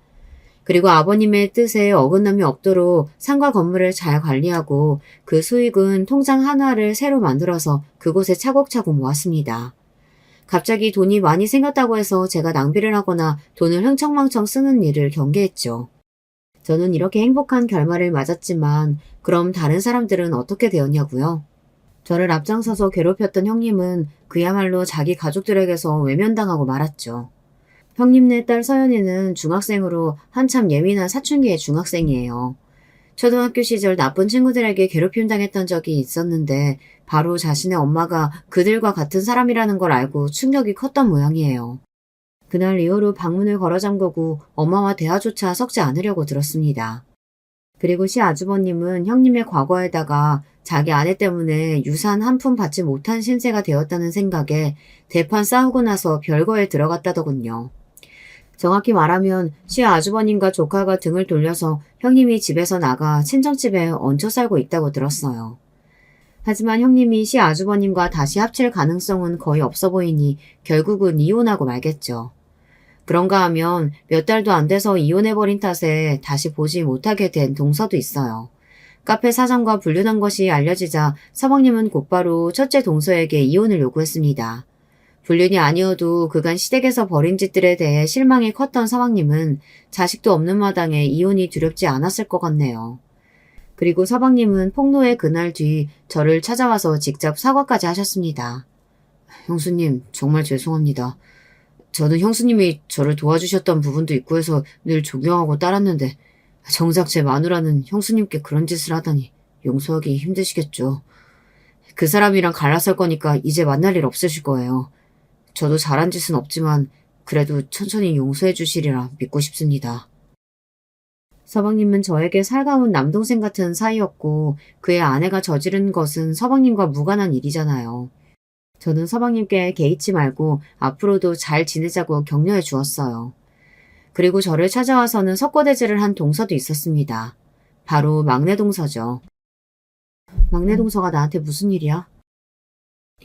[SPEAKER 1] 그리고 아버님의 뜻에 어긋남이 없도록 상가 건물을 잘 관리하고 그 수익은 통장 하나를 새로 만들어서 그곳에 차곡차곡 모았습니다. 갑자기 돈이 많이 생겼다고 해서 제가 낭비를 하거나 돈을 흥청망청 쓰는 일을 경계했죠. 저는 이렇게 행복한 결말을 맞았지만 그럼 다른 사람들은 어떻게 되었냐고요? 저를 앞장서서 괴롭혔던 형님은 그야말로 자기 가족들에게서 외면당하고 말았죠. 형님네 딸 서연이는 중학생으로 한참 예민한 사춘기의 중학생이에요. 초등학교 시절 나쁜 친구들에게 괴롭힘 당했던 적이 있었는데 바로 자신의 엄마가 그들과 같은 사람이라는 걸 알고 충격이 컸던 모양이에요. 그날 이후로 방문을 걸어 잠그고 엄마와 대화조차 섞지 않으려고 들었습니다. 그리고 시아주버님은 형님의 과거에다가 자기 아내 때문에 유산 한 푼 받지 못한 신세가 되었다는 생각에 대판 싸우고 나서 별거에 들어갔다더군요. 정확히 말하면 시아주버님과 조카가 등을 돌려서 형님이 집에서 나가 친정집에 얹혀 살고 있다고 들었어요. 하지만 형님이 시아주버님과 다시 합칠 가능성은 거의 없어 보이니 결국은 이혼하고 말겠죠. 그런가 하면 몇 달도 안 돼서 이혼해버린 탓에 다시 보지 못하게 된 동서도 있어요. 카페 사장과 불륜한 것이 알려지자 서방님은 곧바로 첫째 동서에게 이혼을 요구했습니다. 불륜이 아니어도 그간 시댁에서 벌인 짓들에 대해 실망이 컸던 서방님은 자식도 없는 마당에 이혼이 두렵지 않았을 것 같네요. 그리고 서방님은 폭로의 그날 뒤 저를 찾아와서 직접 사과까지 하셨습니다. 형수님, 정말 죄송합니다. 저는 형수님이 저를 도와주셨던 부분도 있고 해서 늘 존경하고 따랐는데 정작 제 마누라는 형수님께 그런 짓을 하다니 용서하기 힘드시겠죠. 그 사람이랑 갈라설 거니까 이제 만날 일 없으실 거예요. 저도 잘한 짓은 없지만 그래도 천천히 용서해 주시리라 믿고 싶습니다. 서방님은 저에게 살가운 남동생 같은 사이였고 그의 아내가 저지른 것은 서방님과 무관한 일이잖아요. 저는 서방님께 개의치 말고 앞으로도 잘 지내자고 격려해 주었어요. 그리고 저를 찾아와서는 석고대죄를 한 동서도 있었습니다. 바로 막내 동서죠. 막내 동서가 나한테 무슨 일이야?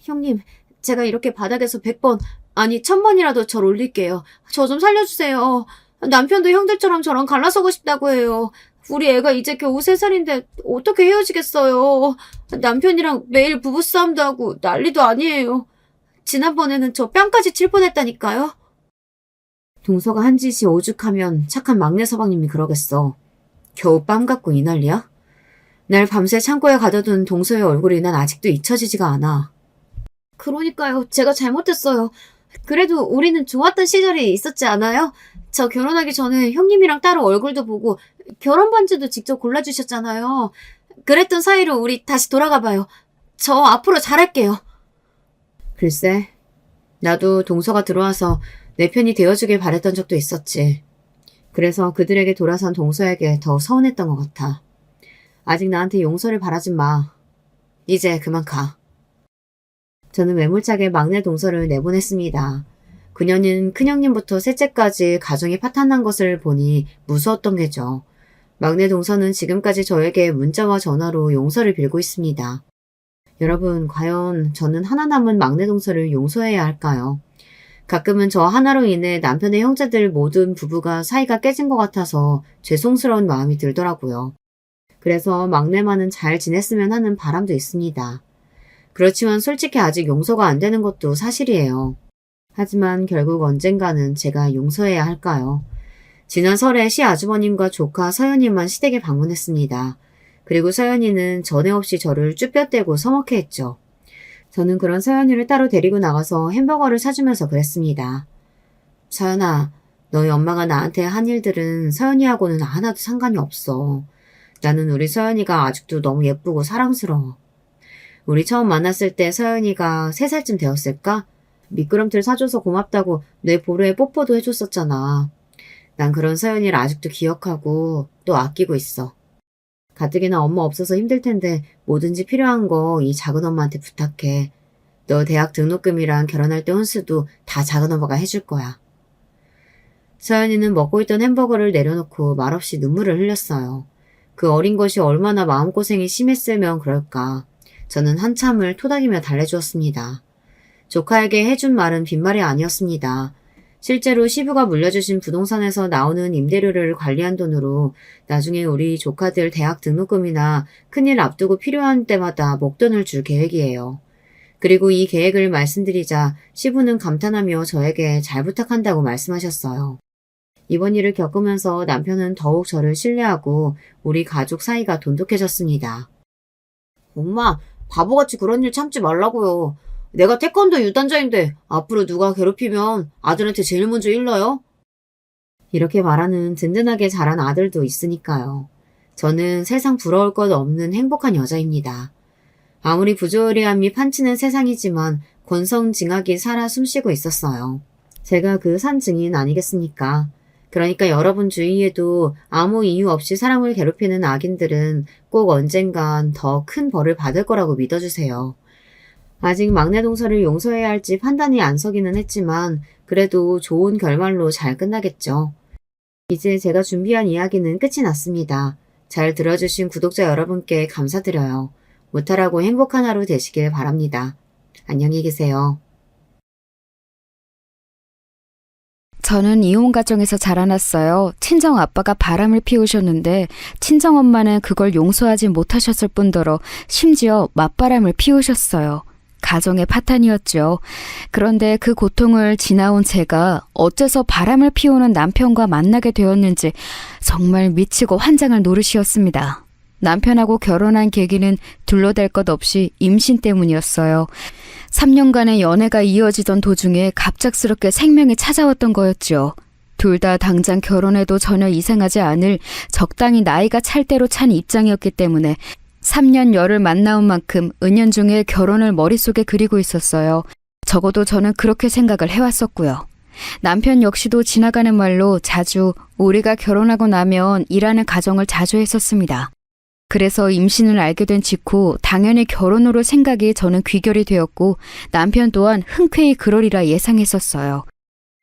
[SPEAKER 1] 형님, 제가 이렇게 바닥에서 100번, 아니 1000번이라도 절 올릴게요. 저 좀 살려주세요. 남편도 형들처럼 저랑 갈라서고 싶다고 해요. 우리 애가 이제 겨우 3살인데 어떻게 헤어지겠어요. 남편이랑 매일 부부싸움도 하고 난리도 아니에요. 지난번에는 저 뺨까지 칠 뻔했다니까요. 동서가 한 짓이 오죽하면 착한 막내 서방님이 그러겠어. 겨우 뺨 갖고 이 난리야? 날 밤새 창고에 가둬둔 동서의 얼굴이 난 아직도 잊혀지지가 않아. 그러니까요. 제가 잘못했어요. 그래도 우리는 좋았던 시절이 있었지 않아요? 저 결혼하기 전에 형님이랑 따로 얼굴도 보고 결혼 반지도 직접 골라주셨잖아요. 그랬던 사이로 우리 다시 돌아가봐요. 저 앞으로 잘할게요. 글쎄, 나도 동서가 들어와서 내 편이 되어주길 바랬던 적도 있었지. 그래서 그들에게 돌아선 동서에게 더 서운했던 것 같아. 아직 나한테 용서를 바라진 마. 이제 그만 가. 저는 매몰차게 막내 동서를 내보냈습니다. 그녀는 큰형님부터 셋째까지 가정이 파탄난 것을 보니 무서웠던 게죠. 막내 동서는 지금까지 저에게 문자와 전화로 용서를 빌고 있습니다. 여러분, 과연 저는 하나 남은 막내 동서를 용서해야 할까요? 가끔은 저 하나로 인해 남편의 형제들 모든 부부가 사이가 깨진 것 같아서 죄송스러운 마음이 들더라고요. 그래서 막내만은 잘 지냈으면 하는 바람도 있습니다. 그렇지만 솔직히 아직 용서가 안 되는 것도 사실이에요. 하지만 결국 언젠가는 제가 용서해야 할까요? 지난 설에 시아주버님과 조카 서연이만 시댁에 방문했습니다. 그리고 서연이는 전에 없이 저를 쭈뼛대고 서먹해 했죠. 저는 그런 서연이를 따로 데리고 나가서 햄버거를 사주면서 그랬습니다. 서연아, 너희 엄마가 나한테 한 일들은 서연이하고는 하나도 상관이 없어. 나는 우리 서연이가 아직도 너무 예쁘고 사랑스러워. 우리 처음 만났을 때 서연이가 3살쯤 되었을까? 미끄럼틀 사줘서 고맙다고 내 보루에 뽀뽀도 해줬었잖아. 난 그런 서연이를 아직도 기억하고 또 아끼고 있어. 가뜩이나 엄마 없어서 힘들 텐데 뭐든지 필요한 거 이 작은 엄마한테 부탁해. 너 대학 등록금이랑 결혼할 때 혼수도 다 작은 엄마가 해줄 거야. 서연이는 먹고 있던 햄버거를 내려놓고 말없이 눈물을 흘렸어요. 그 어린 것이 얼마나 마음고생이 심했으면 그럴까. 저는 한참을 토닥이며 달래주었습니다. 조카에게 해준 말은 빈말이 아니었습니다. 실제로 시부가 물려주신 부동산에서 나오는 임대료를 관리한 돈으로 나중에 우리 조카들 대학 등록금이나 큰일 앞두고 필요한 때마다 목돈을 줄 계획이에요. 그리고 이 계획을 말씀드리자 시부는 감탄하며 저에게 잘 부탁한다고 말씀하셨어요. 이번 일을 겪으면서 남편은 더욱 저를 신뢰하고 우리 가족 사이가 돈독해졌습니다. 엄마, 바보같이 그런 일 참지 말라고요. 내가 태권도 유단자인데 앞으로 누가 괴롭히면 아들한테 제일 먼저 일러요? 이렇게 말하는 든든하게 자란 아들도 있으니까요. 저는 세상 부러울 것 없는 행복한 여자입니다. 아무리 부조리함이 판치는 세상이지만 권성징악이 살아 숨쉬고 있었어요. 제가 그 산 증인 아니겠습니까? 그러니까 여러분 주위에도 아무 이유 없이 사람을 괴롭히는 악인들은 꼭 언젠간 더 큰 벌을 받을 거라고 믿어주세요. 아직 막내 동서를 용서해야 할지 판단이 안 서기는 했지만 그래도 좋은 결말로 잘 끝나겠죠. 이제 제가 준비한 이야기는 끝이 났습니다. 잘 들어주신 구독자 여러분께 감사드려요. 무탈하고 행복한 하루 되시길 바랍니다. 안녕히 계세요.
[SPEAKER 2] 저는 이혼 가정에서 자라났어요. 친정 아빠가 바람을 피우셨는데 친정 엄마는 그걸 용서하지 못하셨을 뿐더러 심지어 맞바람을 피우셨어요. 가정의 파탄이었죠. 그런데 그 고통을 지나온 제가 어째서 바람을 피우는 남편과 만나게 되었는지 정말 미치고 환장할 노릇이었습니다. 남편하고 결혼한 계기는 둘러댈 것 없이 임신 때문이었어요. 3년간의 연애가 이어지던 도중에 갑작스럽게 생명이 찾아왔던 거였죠. 둘 다 당장 결혼해도 전혀 이상하지 않을 적당히 나이가 찰 대로 찬 입장이었기 때문에 3년 열을 만나온 만큼 은연중에 결혼을 머릿속에 그리고 있었어요. 적어도 저는 그렇게 생각을 해왔었고요. 남편 역시도 지나가는 말로 자주 우리가 결혼하고 나면 일하는 가정을 자주 했었습니다. 그래서 임신을 알게 된 직후 당연히 결혼으로 생각이 저는 귀결이 되었고 남편 또한 흔쾌히 그러리라 예상했었어요.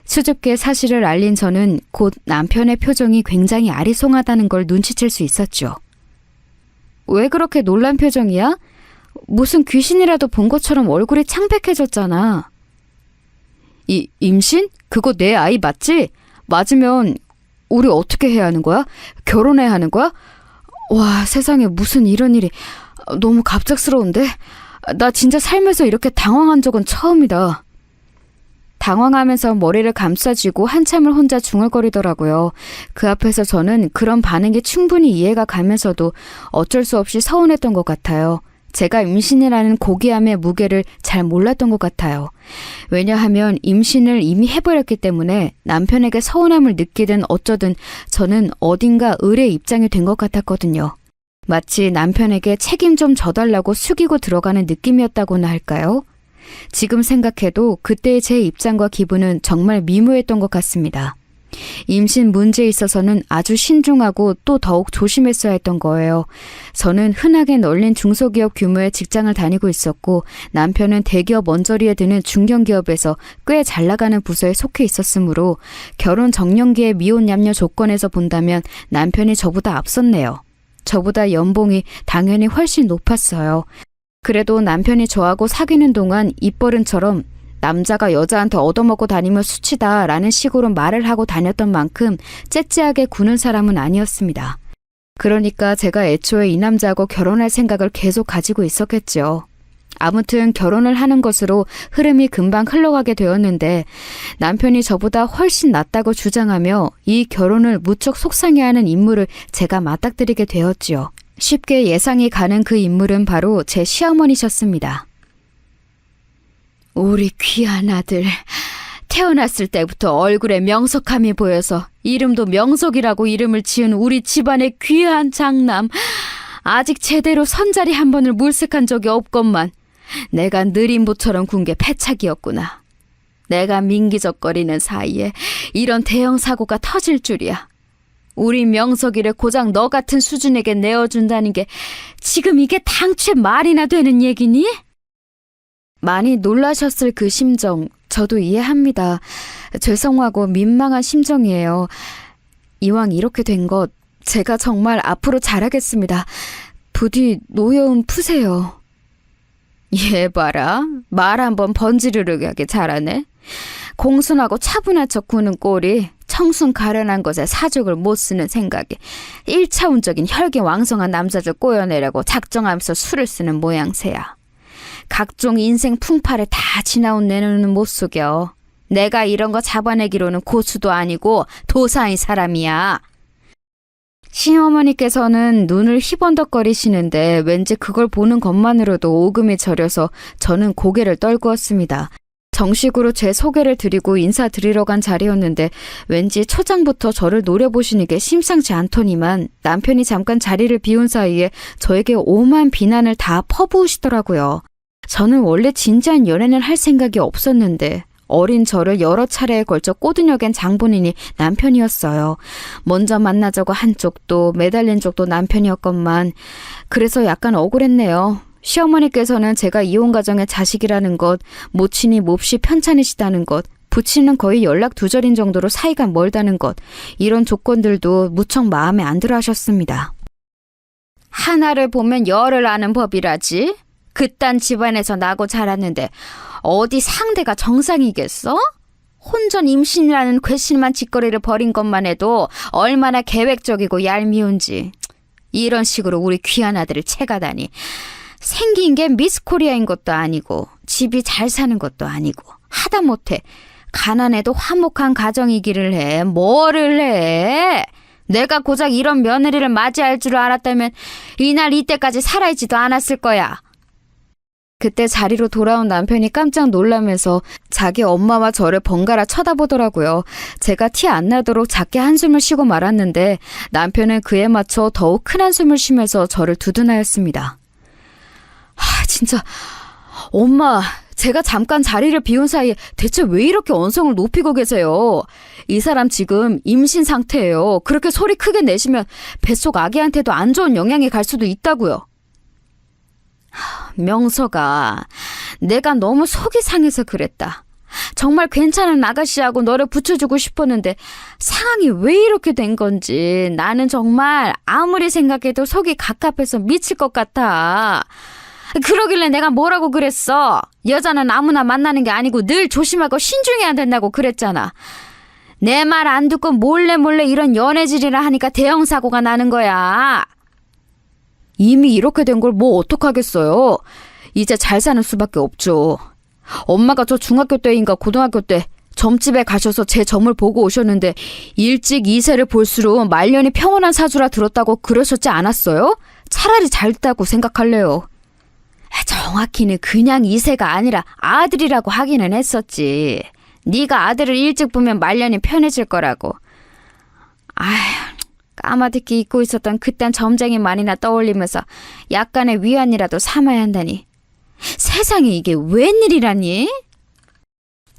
[SPEAKER 2] 수줍게 사실을 알린 저는 곧 남편의 표정이 굉장히 아리송하다는 걸 눈치챌 수 있었죠. 왜 그렇게 놀란 표정이야? 무슨 귀신이라도 본 것처럼 얼굴이 창백해졌잖아. 임신? 그거 내 아이 맞지? 맞으면 우리 어떻게 해야 하는 거야? 결혼해야 하는 거야? 와, 세상에 무슨 이런 일이. 너무 갑작스러운데? 나 진짜 살면서 이렇게 당황한 적은 처음이다. 당황하면서 머리를 감싸쥐고 한참을 혼자 중얼거리더라고요. 그 앞에서 저는 그런 반응이 충분히 이해가 가면서도 어쩔 수 없이 서운했던 것 같아요. 제가 임신이라는 고귀함의 무게를 잘 몰랐던 것 같아요. 왜냐하면 임신을 이미 해버렸기 때문에 남편에게 서운함을 느끼든 어쩌든 저는 어딘가 을의 입장이 된 것 같았거든요. 마치 남편에게 책임 좀 져달라고 숙이고 들어가는 느낌이었다고나 할까요? 지금 생각해도 그때의 제 입장과 기분은 정말 미묘했던 것 같습니다. 임신 문제에 있어서는 아주 신중하고 또 더욱 조심했어야 했던 거예요. 저는 흔하게 널린 중소기업 규모의 직장을 다니고 있었고 남편은 대기업 언저리에 드는 중견기업에서 꽤 잘 나가는 부서에 속해 있었으므로 결혼 정년기의 미혼 얌녀 조건에서 본다면 남편이 저보다 앞섰네요. 저보다 연봉이 당연히 훨씬 높았어요. 그래도 남편이 저하고 사귀는 동안 입버릇처럼 남자가 여자한테 얻어먹고 다니면 수치다 라는 식으로 말을 하고 다녔던 만큼 째째하게 구는 사람은 아니었습니다. 그러니까 제가 애초에 이 남자하고 결혼할 생각을 계속 가지고 있었겠죠. 아무튼 결혼을 하는 것으로 흐름이 금방 흘러가게 되었는데 남편이 저보다 훨씬 낫다고 주장하며 이 결혼을 무척 속상해하는 인물을 제가 맞닥뜨리게 되었지요. 쉽게 예상이 가는 그 인물은 바로 제 시어머니셨습니다. 우리 귀한 아들, 태어났을 때부터 얼굴에 명석함이 보여서 이름도 명석이라고 이름을 지은 우리 집안의 귀한 장남. 아직 제대로 선자리 한 번을 물색한 적이 없건만 내가 느림보처럼 군 게 패착이었구나. 내가 민기적거리는 사이에 이런 대형 사고가 터질 줄이야. 우리 명석이를 고작 너 같은 수준에게 내어준다는 게 지금 이게 당최 말이나 되는 얘기니? 많이 놀라셨을 그 심정 저도 이해합니다. 죄송하고 민망한 심정이에요. 이왕 이렇게 된 것 제가 정말 앞으로 잘하겠습니다. 부디 노여움 푸세요. 얘 봐라. 말 한번 번지르르하게 잘하네. 공손하고 차분한 척 구는 꼴이 청순 가련한 것에 사족을 못 쓰는 생각에 1차원적인 혈기왕성한 남자들 꼬여내려고 작정하면서 수를 쓰는 모양새야. 각종 인생 풍파를 다 지나온 내 눈은 못 속여. 내가 이런 거 잡아내기로는 고수도 아니고 도사인 사람이야. 시어머니께서는 눈을 희번덕거리시는데 왠지 그걸 보는 것만으로도 오금이 저려서 저는 고개를 떨구었습니다. 정식으로 제 소개를 드리고 인사드리러 간 자리였는데 왠지 초장부터 저를 노려보시는 게 심상치 않더니만 남편이 잠깐 자리를 비운 사이에 저에게 오만 비난을 다 퍼부으시더라고요. 저는 원래 진지한 연애는 할 생각이 없었는데 어린 저를 여러 차례에 걸쳐 꼬드겨갠 장본인이 남편이었어요. 먼저 만나자고 한 쪽도 매달린 쪽도 남편이었건만 그래서 약간 억울했네요. 시어머니께서는 제가 이혼 가정의 자식이라는 것, 모친이 몹시 편찮으시다는 것, 부친은 거의 연락 두절인 정도로 사이가 멀다는 것, 이런 조건들도 무척 마음에 안 들어 하셨습니다. 하나를 보면 열을 아는 법이라지? 그딴 집안에서 나고 자랐는데 어디 상대가 정상이겠어? 혼전 임신이라는 괘씸한 짓거리를 벌인 것만 해도 얼마나 계획적이고 얄미운지. 이런 식으로 우리 귀한 아들을 채가다니. 생긴 게 미스 코리아인 것도 아니고 집이 잘 사는 것도 아니고 하다못해 가난해도 화목한 가정이기를 해. 뭐를 해? 내가 고작 이런 며느리를 맞이할 줄 알았다면 이날 이때까지 살아있지도 않았을 거야. 그때 자리로 돌아온 남편이 깜짝 놀라면서 자기 엄마와 저를 번갈아 쳐다보더라고요. 제가 티 안 나도록 작게 한숨을 쉬고 말았는데 남편은 그에 맞춰 더욱 큰 한숨을 쉬면서 저를 두둔하였습니다. 진짜 엄마, 제가 잠깐 자리를 비운 사이에 대체 왜 이렇게 언성을 높이고 계세요? 이 사람 지금 임신 상태예요. 그렇게 소리 크게 내시면 뱃속 아기한테도 안 좋은 영향이 갈 수도 있다고요. 명서가, 내가 너무 속이 상해서 그랬다. 정말 괜찮은 아가씨하고 너를 붙여주고 싶었는데 상황이 왜 이렇게 된 건지 나는 정말 아무리 생각해도 속이 갑갑해서 미칠 것 같아. 그러길래 내가 뭐라고 그랬어? 여자는 아무나 만나는 게 아니고 늘 조심하고 신중해야 된다고 그랬잖아. 내 말 안 듣고 몰래 이런 연애질이라 하니까 대형 사고가 나는 거야. 이미 이렇게 된 걸 뭐 어떡하겠어요. 이제 잘 사는 수밖에 없죠. 엄마가 저 중학교 때인가 고등학교 때 점집에 가셔서 제 점을 보고 오셨는데 일찍 이세를 볼수록 말년이 평온한 사주라 들었다고 그러셨지 않았어요? 차라리 잘 됐다고 생각할래요. 정확히는 그냥 이세가 아니라 아들이라고 하기는 했었지. 네가 아들을 일찍 보면 말년이 편해질 거라고. 아휴, 까마득히 잊고 있었던 그딴 점쟁이 말이나 떠올리면서 약간의 위안이라도 삼아야 한다니. 세상에 이게 웬일이라니?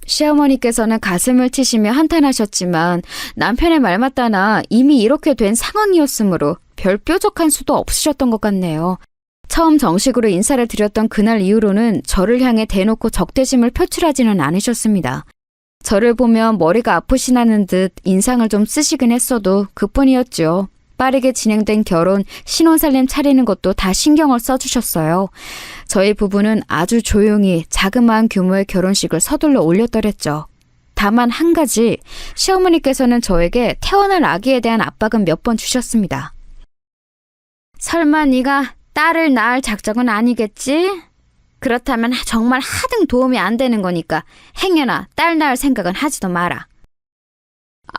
[SPEAKER 2] 시어머니께서는 가슴을 치시며 한탄하셨지만 남편의 말 맞다나 이미 이렇게 된 상황이었으므로 별 뾰족한 수도 없으셨던 것 같네요. 처음 정식으로 인사를 드렸던 그날 이후로는 저를 향해 대놓고 적대심을 표출하지는 않으셨습니다. 저를 보면 머리가 아프시다는 듯 인상을 좀 쓰시긴 했어도 그뿐이었죠. 빠르게 진행된 결혼, 신혼살림 차리는 것도 다 신경을 써주셨어요. 저희 부부는 아주 조용히 자그마한 규모의 결혼식을 서둘러 올렸더랬죠. 다만 한 가지, 시어머니께서는 저에게 태어날 아기에 대한 압박은 몇 번 주셨습니다. 설마 네가 딸을 낳을 작정은 아니겠지? 그렇다면 정말 하등 도움이 안 되는 거니까 행여나 딸 낳을 생각은 하지도 마라.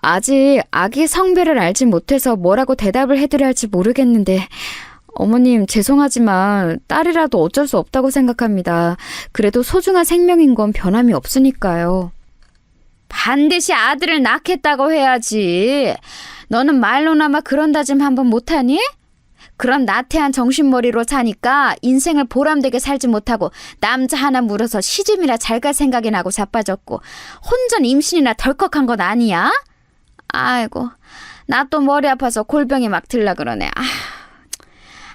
[SPEAKER 2] 아직 아기 성별을 알지 못해서 뭐라고 대답을 해드려야 할지 모르겠는데 어머님 죄송하지만 딸이라도 어쩔 수 없다고 생각합니다. 그래도 소중한 생명인 건 변함이 없으니까요. 반드시 아들을 낳겠다고 해야지. 너는 말로나마 그런 다짐 한번 못하니? 그런 나태한 정신머리로 사니까 인생을 보람되게 살지 못하고 남자 하나 물어서 시집이나 잘 갈 생각이 나고 자빠졌고 혼전 임신이나 덜컥한 건 아니야? 아이고, 나 또 머리 아파서 골병이 막 들라 그러네.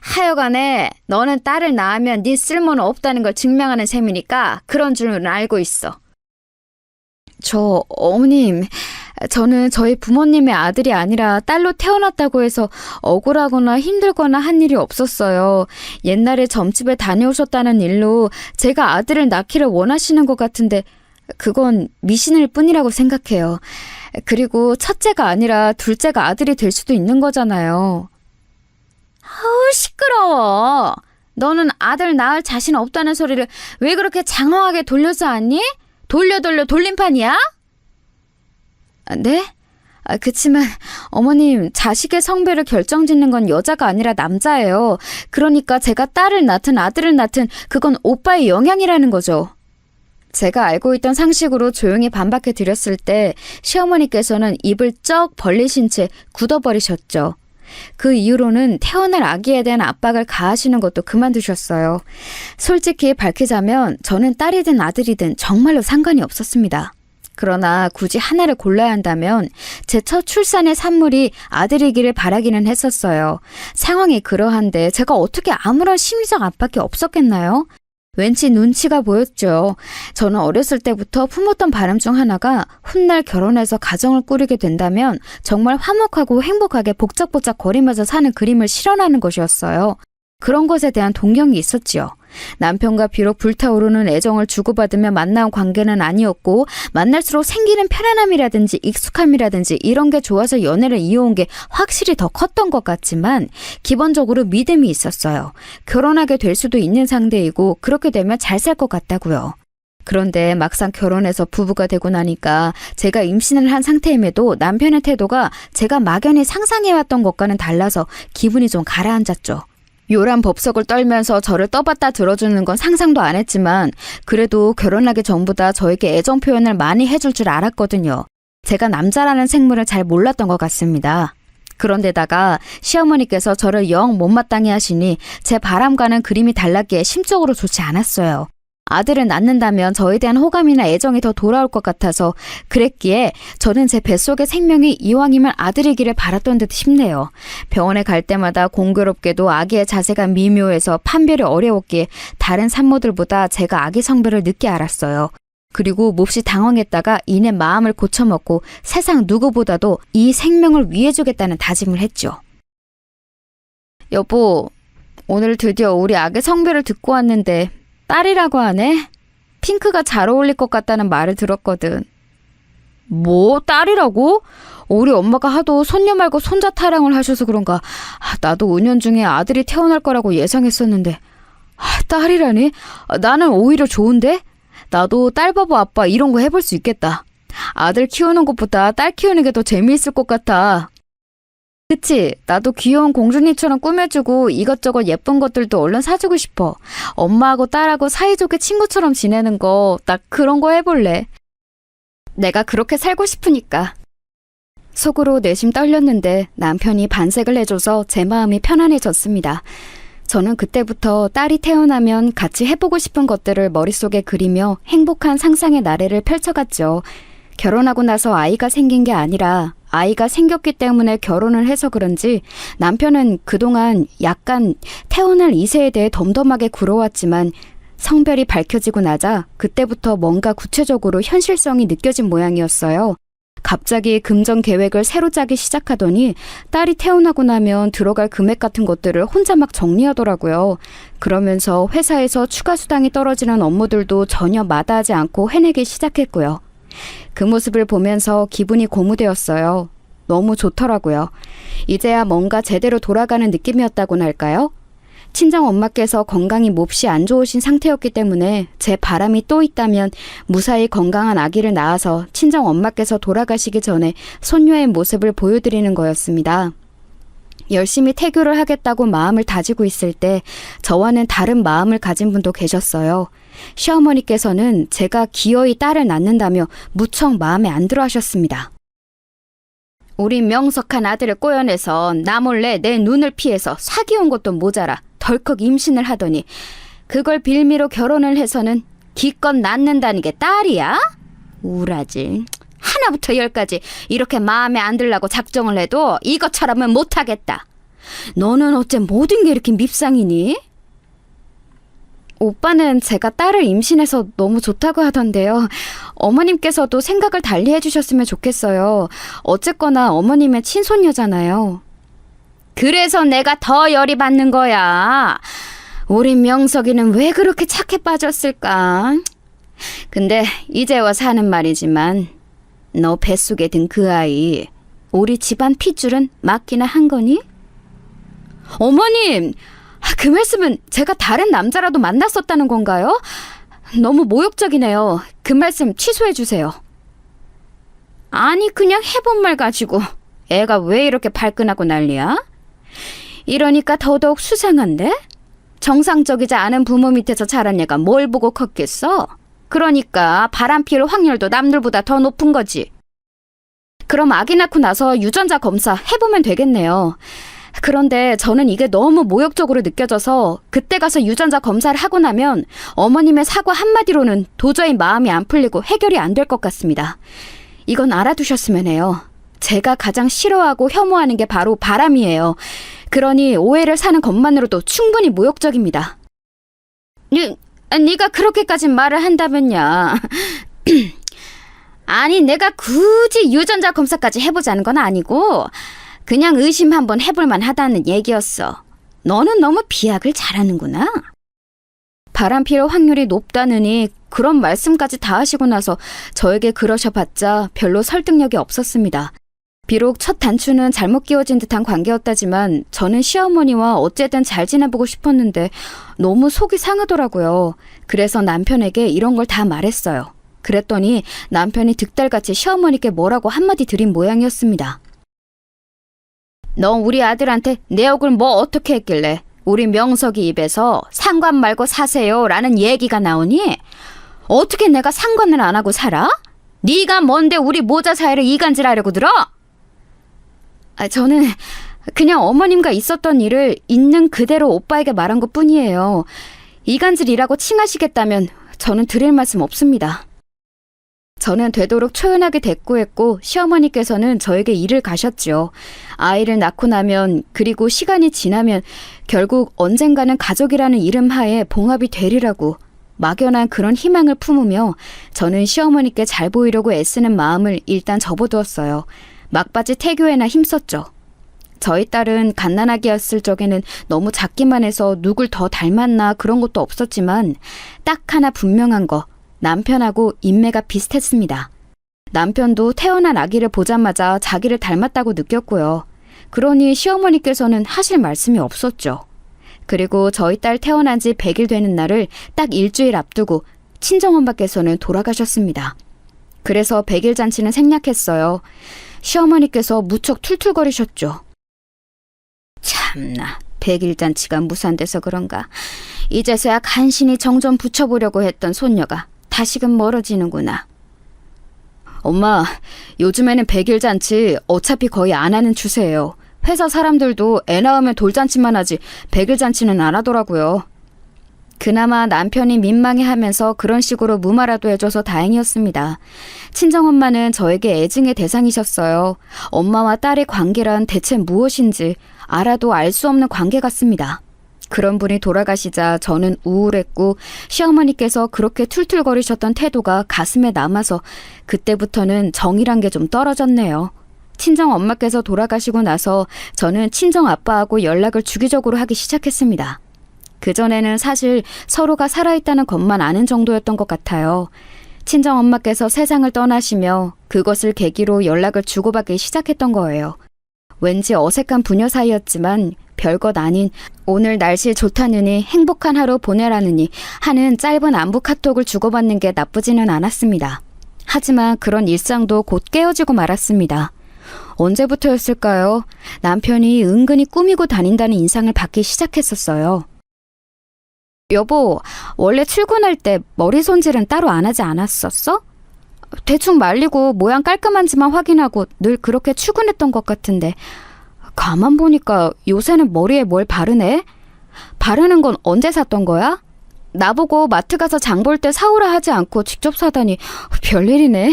[SPEAKER 2] 하여간에 너는 딸을 낳으면 네 쓸모는 없다는 걸 증명하는 셈이니까 그런 줄은 알고 있어. 저 어머님, 저는 저희 부모님의 아들이 아니라 딸로 태어났다고 해서 억울하거나 힘들거나 한 일이 없었어요. 옛날에 점집에 다녀오셨다는 일로 제가 아들을 낳기를 원하시는 것 같은데 그건 미신일 뿐이라고 생각해요. 그리고 첫째가 아니라 둘째가 아들이 될 수도 있는 거잖아요. 아우, 시끄러워. 너는 아들 낳을 자신 없다는 소리를 왜 그렇게 장황하게 돌려서 하니? 돌려 돌림판이야? 네? 그치만 어머님, 자식의 성별을 결정짓는 건 여자가 아니라 남자예요. 그러니까 제가 딸을 낳든 아들을 낳든 그건 오빠의 영향이라는 거죠. 제가 알고 있던 상식으로 조용히 반박해 드렸을 때 시어머니께서는 입을 쩍 벌리신 채 굳어버리셨죠. 그 이후로는 태어날 아기에 대한 압박을 가하시는 것도 그만두셨어요. 솔직히 밝히자면 저는 딸이든 아들이든 정말로 상관이 없었습니다. 그러나 굳이 하나를 골라야 한다면 제 첫 출산의 산물이 아들이기를 바라기는 했었어요. 상황이 그러한데 제가 어떻게 아무런 심리적 압박이 없었겠나요? 왠지 눈치가 보였죠. 저는 어렸을 때부터 품었던 바람 중 하나가 훗날 결혼해서 가정을 꾸리게 된다면 정말 화목하고 행복하게 복작복작 거리면서 사는 그림을 실현하는 것이었어요. 그런 것에 대한 동경이 있었지요. 남편과 비록 불타오르는 애정을 주고받으며 만나온 관계는 아니었고 만날수록 생기는 편안함이라든지 익숙함이라든지 이런 게 좋아서 연애를 이어온 게 확실히 더 컸던 것 같지만 기본적으로 믿음이 있었어요. 결혼하게 될 수도 있는 상대이고 그렇게 되면 잘 살 것 같다고요. 그런데 막상 결혼해서 부부가 되고 나니까 제가 임신을 한 상태임에도 남편의 태도가 제가 막연히 상상해왔던 것과는 달라서 기분이 좀 가라앉았죠. 요란 법석을 떨면서 저를 떠받다 들어주는 건 상상도 안 했지만 그래도 결혼하기 전보다 저에게 애정 표현을 많이 해줄 줄 알았거든요. 제가 남자라는 생물을 잘 몰랐던 것 같습니다. 그런데다가 시어머니께서 저를 영 못마땅해 하시니 제 바람과는 그림이 달랐기에 심적으로 좋지 않았어요. 아들을 낳는다면 저에 대한 호감이나 애정이 더 돌아올 것 같아서 그랬기에 저는 제 뱃속의 생명이 이왕이면 아들이기를 바랐던 듯 싶네요. 병원에 갈 때마다 공교롭게도 아기의 자세가 미묘해서 판별이 어려웠기에 다른 산모들보다 제가 아기 성별을 늦게 알았어요. 그리고 몹시 당황했다가 이내 마음을 고쳐먹고 세상 누구보다도 이 생명을 위해주겠다는 다짐을 했죠. 여보, 오늘 드디어 우리 아기 성별을 듣고 왔는데 딸이라고 하네? 핑크가 잘 어울릴 것 같다는 말을 들었거든. 뭐? 딸이라고? 우리 엄마가 하도 손녀 말고 손자 타령을 하셔서 그런가. 나도 은연중에 아들이 태어날 거라고 예상했었는데. 딸이라니? 나는 오히려 좋은데? 나도 딸바보 아빠 이런 거 해볼 수 있겠다. 아들 키우는 것보다 딸 키우는 게 더 재미있을 것 같아. 그치? 나도 귀여운 공주님처럼 꾸며주고 이것저것 예쁜 것들도 얼른 사주고 싶어. 엄마하고 딸하고 사이좋게 친구처럼 지내는 거, 나 그런 거 해볼래. 내가 그렇게 살고 싶으니까. 속으로 내심 떨렸는데 남편이 반색을 해줘서 제 마음이 편안해졌습니다. 저는 그때부터 딸이 태어나면 같이 해보고 싶은 것들을 머릿속에 그리며 행복한 상상의 나래를 펼쳐갔죠. 결혼하고 나서 아이가 생긴 게 아니라 아이가 생겼기 때문에 결혼을 해서 그런지 남편은 그동안 약간 태어날 이세에 대해 덤덤하게 굴어왔지만 성별이 밝혀지고 나자 그때부터 뭔가 구체적으로 현실성이 느껴진 모양이었어요. 갑자기 금전 계획을 새로 짜기 시작하더니 딸이 태어나고 나면 들어갈 금액 같은 것들을 혼자 막 정리하더라고요. 그러면서 회사에서 추가 수당이 떨어지는 업무들도 전혀 마다하지 않고 해내기 시작했고요. 그 모습을 보면서 기분이 고무되었어요. 너무 좋더라고요. 이제야 뭔가 제대로 돌아가는 느낌이었다고나 할까요? 친정 엄마께서 건강이 몹시 안 좋으신 상태였기 때문에 제 바람이 또 있다면 무사히 건강한 아기를 낳아서 친정 엄마께서 돌아가시기 전에 손녀의 모습을 보여드리는 거였습니다. 열심히 태교를 하겠다고 마음을 다지고 있을 때 저와는 다른 마음을 가진 분도 계셨어요. 시어머니께서는 제가 기어이 딸을 낳는다며 무척 마음에 안 들어 하셨습니다. 우리 명석한 아들을 꼬여내서 나 몰래 내 눈을 피해서 사귀어온 것도 모자라 덜컥 임신을 하더니 그걸 빌미로 결혼을 해서는 기껏 낳는다는 게 딸이야? 우라지. 하나부터 열까지 이렇게 마음에 안 들라고 작정을 해도 이것처럼은 못하겠다. 너는 어째 모든 게 이렇게 밉상이니? 오빠는 제가 딸을 임신해서 너무 좋다고 하던데요. 어머님께서도 생각을 달리 해주셨으면 좋겠어요. 어쨌거나 어머님의 친손녀잖아요. 그래서 내가 더 열이 받는 거야. 우리 명석이는 왜 그렇게 착해 빠졌을까? 근데 이제 와서 하는 말이지만 너 뱃속에 든 그 아이 우리 집안 핏줄은 맞기나 한 거니? 어머님! 그 말씀은 제가 다른 남자라도 만났었다는 건가요? 너무 모욕적이네요. 그 말씀 취소해 주세요. 아니 그냥 해본 말 가지고 애가 왜 이렇게 발끈하고 난리야? 이러니까 더더욱 수상한데? 정상적이지 않은 부모 밑에서 자란 애가 뭘 보고 컸겠어? 그러니까 바람 피울 확률도 남들보다 더 높은 거지. 그럼 아기 낳고 나서 유전자 검사 해보면 되겠네요. 그런데 저는 이게 너무 모욕적으로 느껴져서 그때 가서 유전자 검사를 하고 나면 어머님의 사과 한마디로는 도저히 마음이 안 풀리고 해결이 안 될 것 같습니다. 이건 알아두셨으면 해요. 제가 가장 싫어하고 혐오하는 게 바로 바람이에요. 그러니 오해를 사는 것만으로도 충분히 모욕적입니다. 네가 그렇게까지 말을 한다면야. 아니 내가 굳이 유전자 검사까지 해보자는 건 아니고 그냥 의심 한번 해볼만 하다는 얘기였어. 너는 너무 비약을 잘하는구나. 바람 피울 확률이 높다느니 그런 말씀까지 다 하시고 나서 저에게 그러셔봤자 별로 설득력이 없었습니다. 비록 첫 단추는 잘못 끼워진 듯한 관계였다지만 저는 시어머니와 어쨌든 잘 지내보고 싶었는데 너무 속이 상하더라고요. 그래서 남편에게 이런 걸 다 말했어요. 그랬더니 남편이 득달같이 시어머니께 뭐라고 한마디 드린 모양이었습니다. 너 우리 아들한테 내 얼굴 뭐 어떻게 했길래 우리 명석이 입에서 상관 말고 사세요 라는 얘기가 나오니? 어떻게 내가 상관을 안 하고 살아? 네가 뭔데 우리 모자 사이를 이간질하려고 들어? 저는 그냥 어머님과 있었던 일을 있는 그대로 오빠에게 말한 것뿐이에요. 이간질이라고 칭하시겠다면 저는 드릴 말씀 없습니다. 저는 되도록 초연하게 대꾸했고 시어머니께서는 저에게 일을 가셨죠. 아이를 낳고 나면 그리고 시간이 지나면 결국 언젠가는 가족이라는 이름 하에 봉합이 되리라고 막연한 그런 희망을 품으며 저는 시어머니께 잘 보이려고 애쓰는 마음을 일단 접어두었어요. 막바지 태교에나 힘썼죠. 저희 딸은 갓난아기였을 적에는 너무 작기만 해서 누굴 더 닮았나 그런 것도 없었지만 딱 하나 분명한 거 남편하고 인매가 비슷했습니다. 남편도 태어난 아기를 보자마자 자기를 닮았다고 느꼈고요. 그러니 시어머니께서는 하실 말씀이 없었죠. 그리고 저희 딸 태어난 지 100일 되는 날을 딱 일주일 앞두고 친정엄마께서는 돌아가셨습니다. 그래서 100일 잔치는 생략했어요. 시어머니께서 무척 툴툴거리셨죠. 참나 100일 잔치가 무산돼서 그런가. 이제서야 간신히 정 좀 붙여보려고 했던 손녀가 다시금 멀어지는구나. 엄마, 요즘에는 100일 잔치 어차피 거의 안 하는 추세예요. 회사 사람들도 애 낳으면 돌잔치만 하지 100일 잔치는 안 하더라고요. 그나마 남편이 민망해하면서 그런 식으로 무마라도 해줘서 다행이었습니다. 친정엄마는 저에게 애증의 대상이셨어요. 엄마와 딸의 관계란 대체 무엇인지 알아도 알 수 없는 관계 같습니다. 그런 분이 돌아가시자 저는 우울했고 시어머니께서 그렇게 툴툴거리셨던 태도가 가슴에 남아서 그때부터는 정이란 게 좀 떨어졌네요. 친정엄마께서 돌아가시고 나서 저는 친정아빠하고 연락을 주기적으로 하기 시작했습니다. 그전에는 사실 서로가 살아있다는 것만 아는 정도였던 것 같아요. 친정엄마께서 세상을 떠나시며 그것을 계기로 연락을 주고받기 시작했던 거예요. 왠지 어색한 부녀 사이였지만 별것 아닌 오늘 날씨 좋다느니 행복한 하루 보내라느니 하는 짧은 안부 카톡을 주고받는 게 나쁘지는 않았습니다. 하지만 그런 일상도 곧 깨어지고 말았습니다. 언제부터였을까요? 남편이 은근히 꾸미고 다닌다는 인상을 받기 시작했었어요. 여보, 원래 출근할 때 머리 손질은 따로 안 하지 않았었어? 대충 말리고 모양 깔끔한지만 확인하고 늘 그렇게 출근했던 것 같은데 가만 보니까 요새는 머리에 뭘 바르네? 바르는 건 언제 샀던 거야? 나보고 마트 가서 장 볼 때 사오라 하지 않고 직접 사다니 별일이네.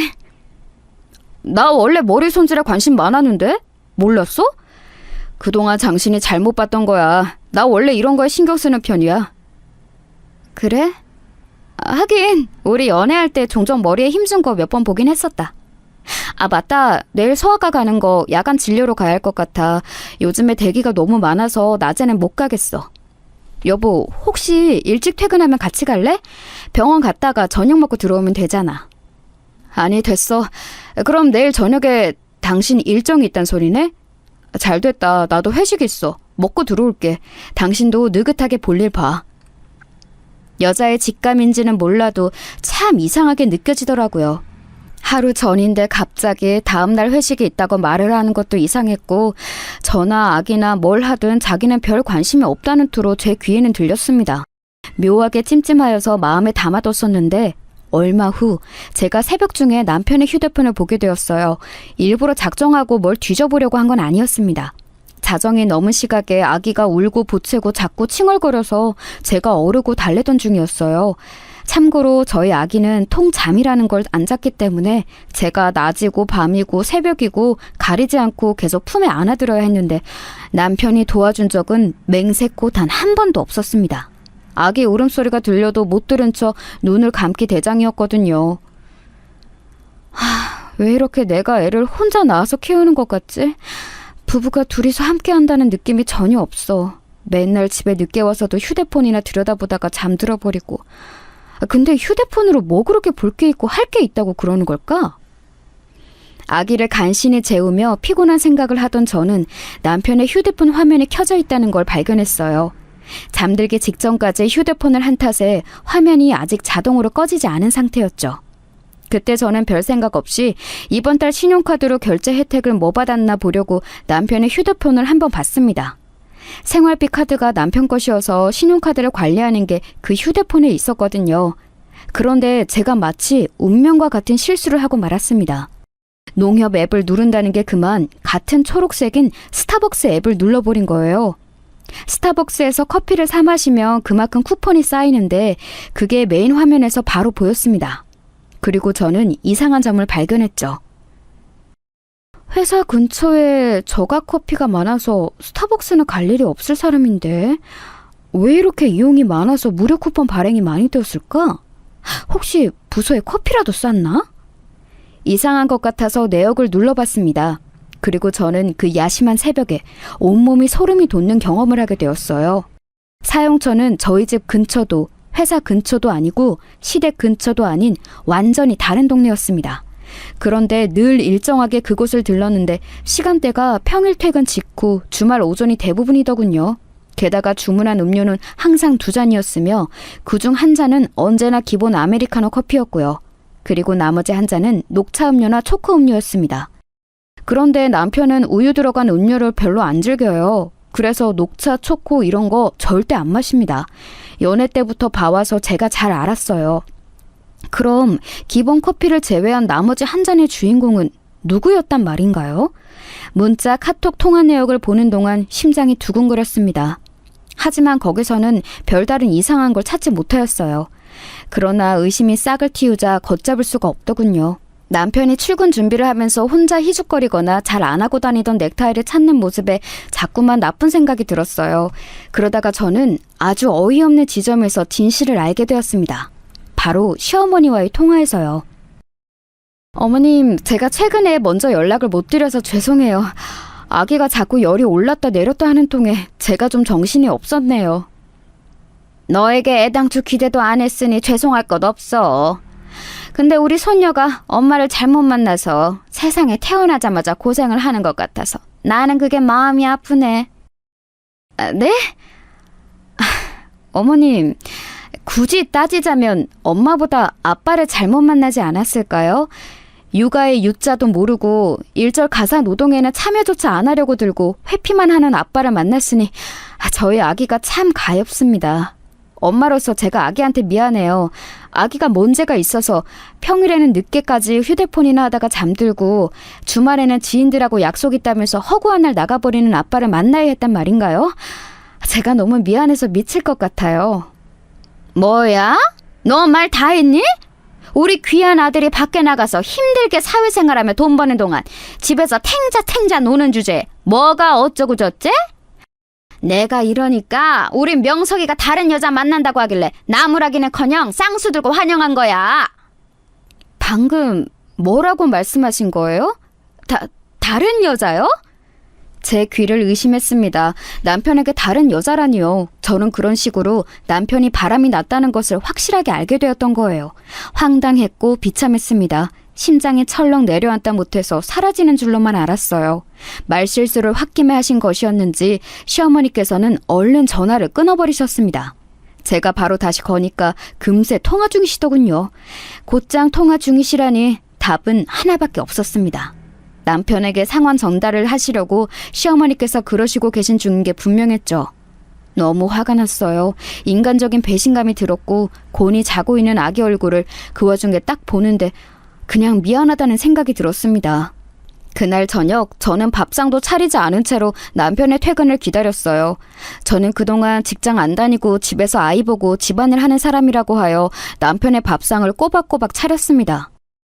[SPEAKER 2] 나 원래 머리 손질에 관심 많았는데? 몰랐어? 그동안 당신이 잘못 봤던 거야. 나 원래 이런 거에 신경 쓰는 편이야. 그래? 하긴 우리 연애할 때 종종 머리에 힘준 거 몇 번 보긴 했었다. 아, 맞다. 내일 소아과 가는 거 야간 진료로 가야 할 것 같아. 요즘에 대기가 너무 많아서 낮에는 못 가겠어. 여보, 혹시 일찍 퇴근하면 같이 갈래? 병원 갔다가 저녁 먹고 들어오면 되잖아. 아니, 됐어. 그럼 내일 저녁에 당신 일정이 있단 소리네? 잘 됐다. 나도 회식 있어. 먹고 들어올게. 당신도 느긋하게 볼일 봐. 여자의 직감인지는 몰라도 참 이상하게 느껴지더라고요. 하루 전인데 갑자기 다음날 회식이 있다고 말을 하는 것도 이상했고, 저나 아기나 뭘 하든 자기는 별 관심이 없다는 투로 제 귀에는 들렸습니다. 묘하게 찜찜하여서 마음에 담아뒀었는데 얼마 후 제가 새벽 중에 남편의 휴대폰을 보게 되었어요. 일부러 작정하고 뭘 뒤져보려고 한 건 아니었습니다. 자정이 넘은 시각에 아기가 울고 보채고 자꾸 칭얼거려서 제가 어르고 달래던 중이었어요. 참고로 저희 아기는 통잠이라는 걸 안 잤기 때문에 제가 낮이고 밤이고 새벽이고 가리지 않고 계속 품에 안아들어야 했는데 남편이 도와준 적은 맹세코 단 한 번도 없었습니다. 아기 울음소리가 들려도 못 들은 척 눈을 감기 대장이었거든요. 왜 이렇게 내가 애를 혼자 낳아서 키우는 것 같지? 부부가 둘이서 함께 한다는 느낌이 전혀 없어. 맨날 집에 늦게 와서도 휴대폰이나 들여다보다가 잠들어 버리고. 근데 휴대폰으로 뭐 그렇게 볼 게 있고 할 게 있다고 그러는 걸까? 아기를 간신히 재우며 피곤한 생각을 하던 저는 남편의 휴대폰 화면이 켜져 있다는 걸 발견했어요. 잠들기 직전까지 휴대폰을 한 탓에 화면이 아직 자동으로 꺼지지 않은 상태였죠. 그때 저는 별 생각 없이 이번 달 신용카드로 결제 혜택을 뭐 받았나 보려고 남편의 휴대폰을 한번 봤습니다. 생활비 카드가 남편 것이어서 신용카드를 관리하는 게 그 휴대폰에 있었거든요. 그런데 제가 마치 운명과 같은 실수를 하고 말았습니다. 농협 앱을 누른다는 게 그만 같은 초록색인 스타벅스 앱을 눌러버린 거예요. 스타벅스에서 커피를 사 마시면 그만큼 쿠폰이 쌓이는데 그게 메인 화면에서 바로 보였습니다. 그리고 저는 이상한 점을 발견했죠. 회사 근처에 저가 커피가 많아서 스타벅스는 갈 일이 없을 사람인데 왜 이렇게 이용이 많아서 무료 쿠폰 발행이 많이 되었을까? 혹시 부서에 커피라도 쌌나? 이상한 것 같아서 내역을 눌러봤습니다. 그리고 저는 그 야심한 새벽에 온몸이 소름이 돋는 경험을 하게 되었어요. 사용처는 저희 집 근처도 회사 근처도 아니고 시댁 근처도 아닌 완전히 다른 동네였습니다. 그런데 늘 일정하게 그곳을 들렀는데 시간대가 평일 퇴근 직후 주말 오전이 대부분이더군요. 게다가 주문한 음료는 항상 2잔이었으며 그중 한 잔은 언제나 기본 아메리카노 커피였고요. 그리고 나머지 한 잔은 녹차 음료나 초코 음료였습니다. 그런데 남편은 우유 들어간 음료를 별로 안 즐겨요. 그래서 녹차, 초코 이런 거 절대 안 마십니다. 연애 때부터 봐와서 제가 잘 알았어요. 그럼 기본 커피를 제외한 나머지 한 잔의 주인공은 누구였단 말인가요? 문자, 카톡 통화 내역을 보는 동안 심장이 두근거렸습니다. 하지만 거기서는 별다른 이상한 걸 찾지 못하였어요. 그러나 의심이 싹을 틔우자 걷잡을 수가 없더군요. 남편이 출근 준비를 하면서 혼자 희죽거리거나 잘 안 하고 다니던 넥타이를 찾는 모습에 자꾸만 나쁜 생각이 들었어요. 그러다가 저는 아주 어이없는 지점에서 진실을 알게 되었습니다. 바로 시어머니와의 통화에서요. 어머님, 제가 최근에 먼저 연락을 못 드려서 죄송해요. 아기가 자꾸 열이 올랐다 내렸다 하는 통에 제가 좀 정신이 없었네요. 너에게 애당초 기대도 안 했으니 죄송할 것 없어. 근데 우리 손녀가 엄마를 잘못 만나서 세상에 태어나자마자 고생을 하는 것 같아서 나는 그게 마음이 아프네. 네? 어머님, 굳이 따지자면 엄마보다 아빠를 잘못 만나지 않았을까요? 육아의 유자도 모르고 일절 가사 노동에는 참여조차 안 하려고 들고 회피만 하는 아빠를 만났으니 저희 아기가 참 가엾습니다. 엄마로서 제가 아기한테 미안해요. 아기가 문제가 있어서 평일에는 늦게까지 휴대폰이나 하다가 잠들고 주말에는 지인들하고 약속 있다면서 허구한 날 나가버리는 아빠를 만나야 했단 말인가요? 제가 너무 미안해서 미칠 것 같아요. 뭐야? 너 말 다 했니? 우리 귀한 아들이 밖에 나가서 힘들게 사회생활하며 돈 버는 동안 집에서 탱자 노는 주제에 뭐가 어쩌고 저쩌? 내가 이러니까 우린 명석이가 다른 여자 만난다고 하길래 나무라기는커녕 쌍수 들고 환영한 거야. 방금 뭐라고 말씀하신 거예요? 다른 여자요? 제 귀를 의심했습니다. 남편에게 다른 여자라니요. 저는 그런 식으로 남편이 바람이 났다는 것을 확실하게 알게 되었던 거예요. 황당했고 비참했습니다. 심장이 철렁 내려앉다 못해서 사라지는 줄로만 알았어요. 말실수를 홧김에 하신 것이었는지 시어머니께서는 얼른 전화를 끊어버리셨습니다. 제가 바로 다시 거니까 금세 통화 중이시더군요. 곧장 통화 중이시라니 답은 하나밖에 없었습니다. 남편에게 상황 전달을 하시려고 시어머니께서 그러시고 계신 중인 게 분명했죠. 너무 화가 났어요. 인간적인 배신감이 들었고 곤히 자고 있는 아기 얼굴을 그 와중에 딱 보는데 그냥 미안하다는 생각이 들었습니다. 그날 저녁 저는 밥상도 차리지 않은 채로 남편의 퇴근을 기다렸어요. 저는 그동안 직장 안 다니고 집에서 아이 보고 집안일 하는 사람이라고 하여 남편의 밥상을 꼬박꼬박 차렸습니다.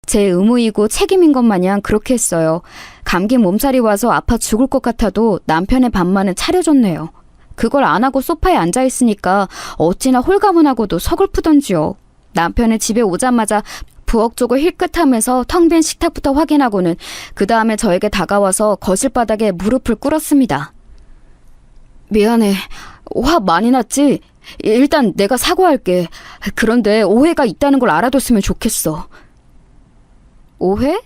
[SPEAKER 2] 제 의무이고 책임인 것 마냥 그렇게 했어요. 감기 몸살이 와서 아파 죽을 것 같아도 남편의 밥만은 차려줬네요. 그걸 안 하고 소파에 앉아있으니까 어찌나 홀가분하고도 서글프던지요. 남편은 집에 오자마자 부엌 쪽을 힐끗하면서 텅 빈 식탁부터 확인하고는 그 다음에 저에게 다가와서 거실바닥에 무릎을 꿇었습니다. 미안해. 화 많이 났지? 일단 내가 사과할게. 그런데 오해가 있다는 걸 알아뒀으면 좋겠어. 오해?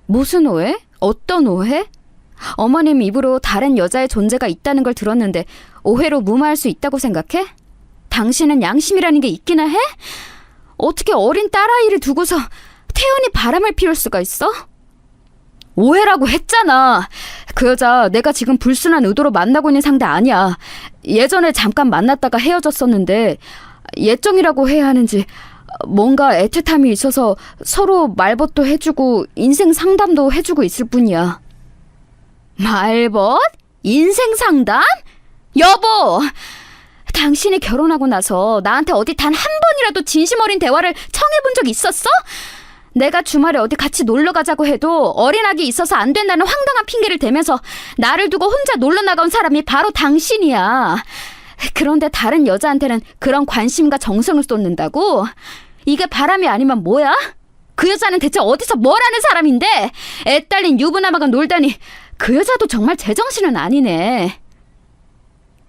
[SPEAKER 2] 무슨 오해? 어떤 오해? 어머님 입으로 다른 여자의 존재가 있다는 걸 들었는데 오해로 무마할 수 있다고 생각해? 당신은 양심이라는 게 있기나 해? 어떻게 어린 딸아이를 두고서 태연히 바람을 피울 수가 있어? 오해라고 했잖아. 그 여자 내가 지금 불순한 의도로 만나고 있는 상대 아니야. 예전에 잠깐 만났다가 헤어졌었는데 예정이라고 해야 하는지 뭔가 애틋함이 있어서 서로 말벗도 해주고 인생 상담도 해주고 있을 뿐이야. 말벗? 인생 상담? 여보! 당신이 결혼하고 나서 나한테 어디 단 한 번이라도 진심 어린 대화를 청해본 적 있었어? 내가 주말에 어디 같이 놀러 가자고 해도 어린아기 있어서 안 된다는 황당한 핑계를 대면서 나를 두고 혼자 놀러 나간 사람이 바로 당신이야. 그런데 다른 여자한테는 그런 관심과 정성을 쏟는다고? 이게 바람이 아니면 뭐야? 그 여자는 대체 어디서 뭘 하는 사람인데? 애 딸린 유부남하고 놀다니 그 여자도 정말 제정신은 아니네.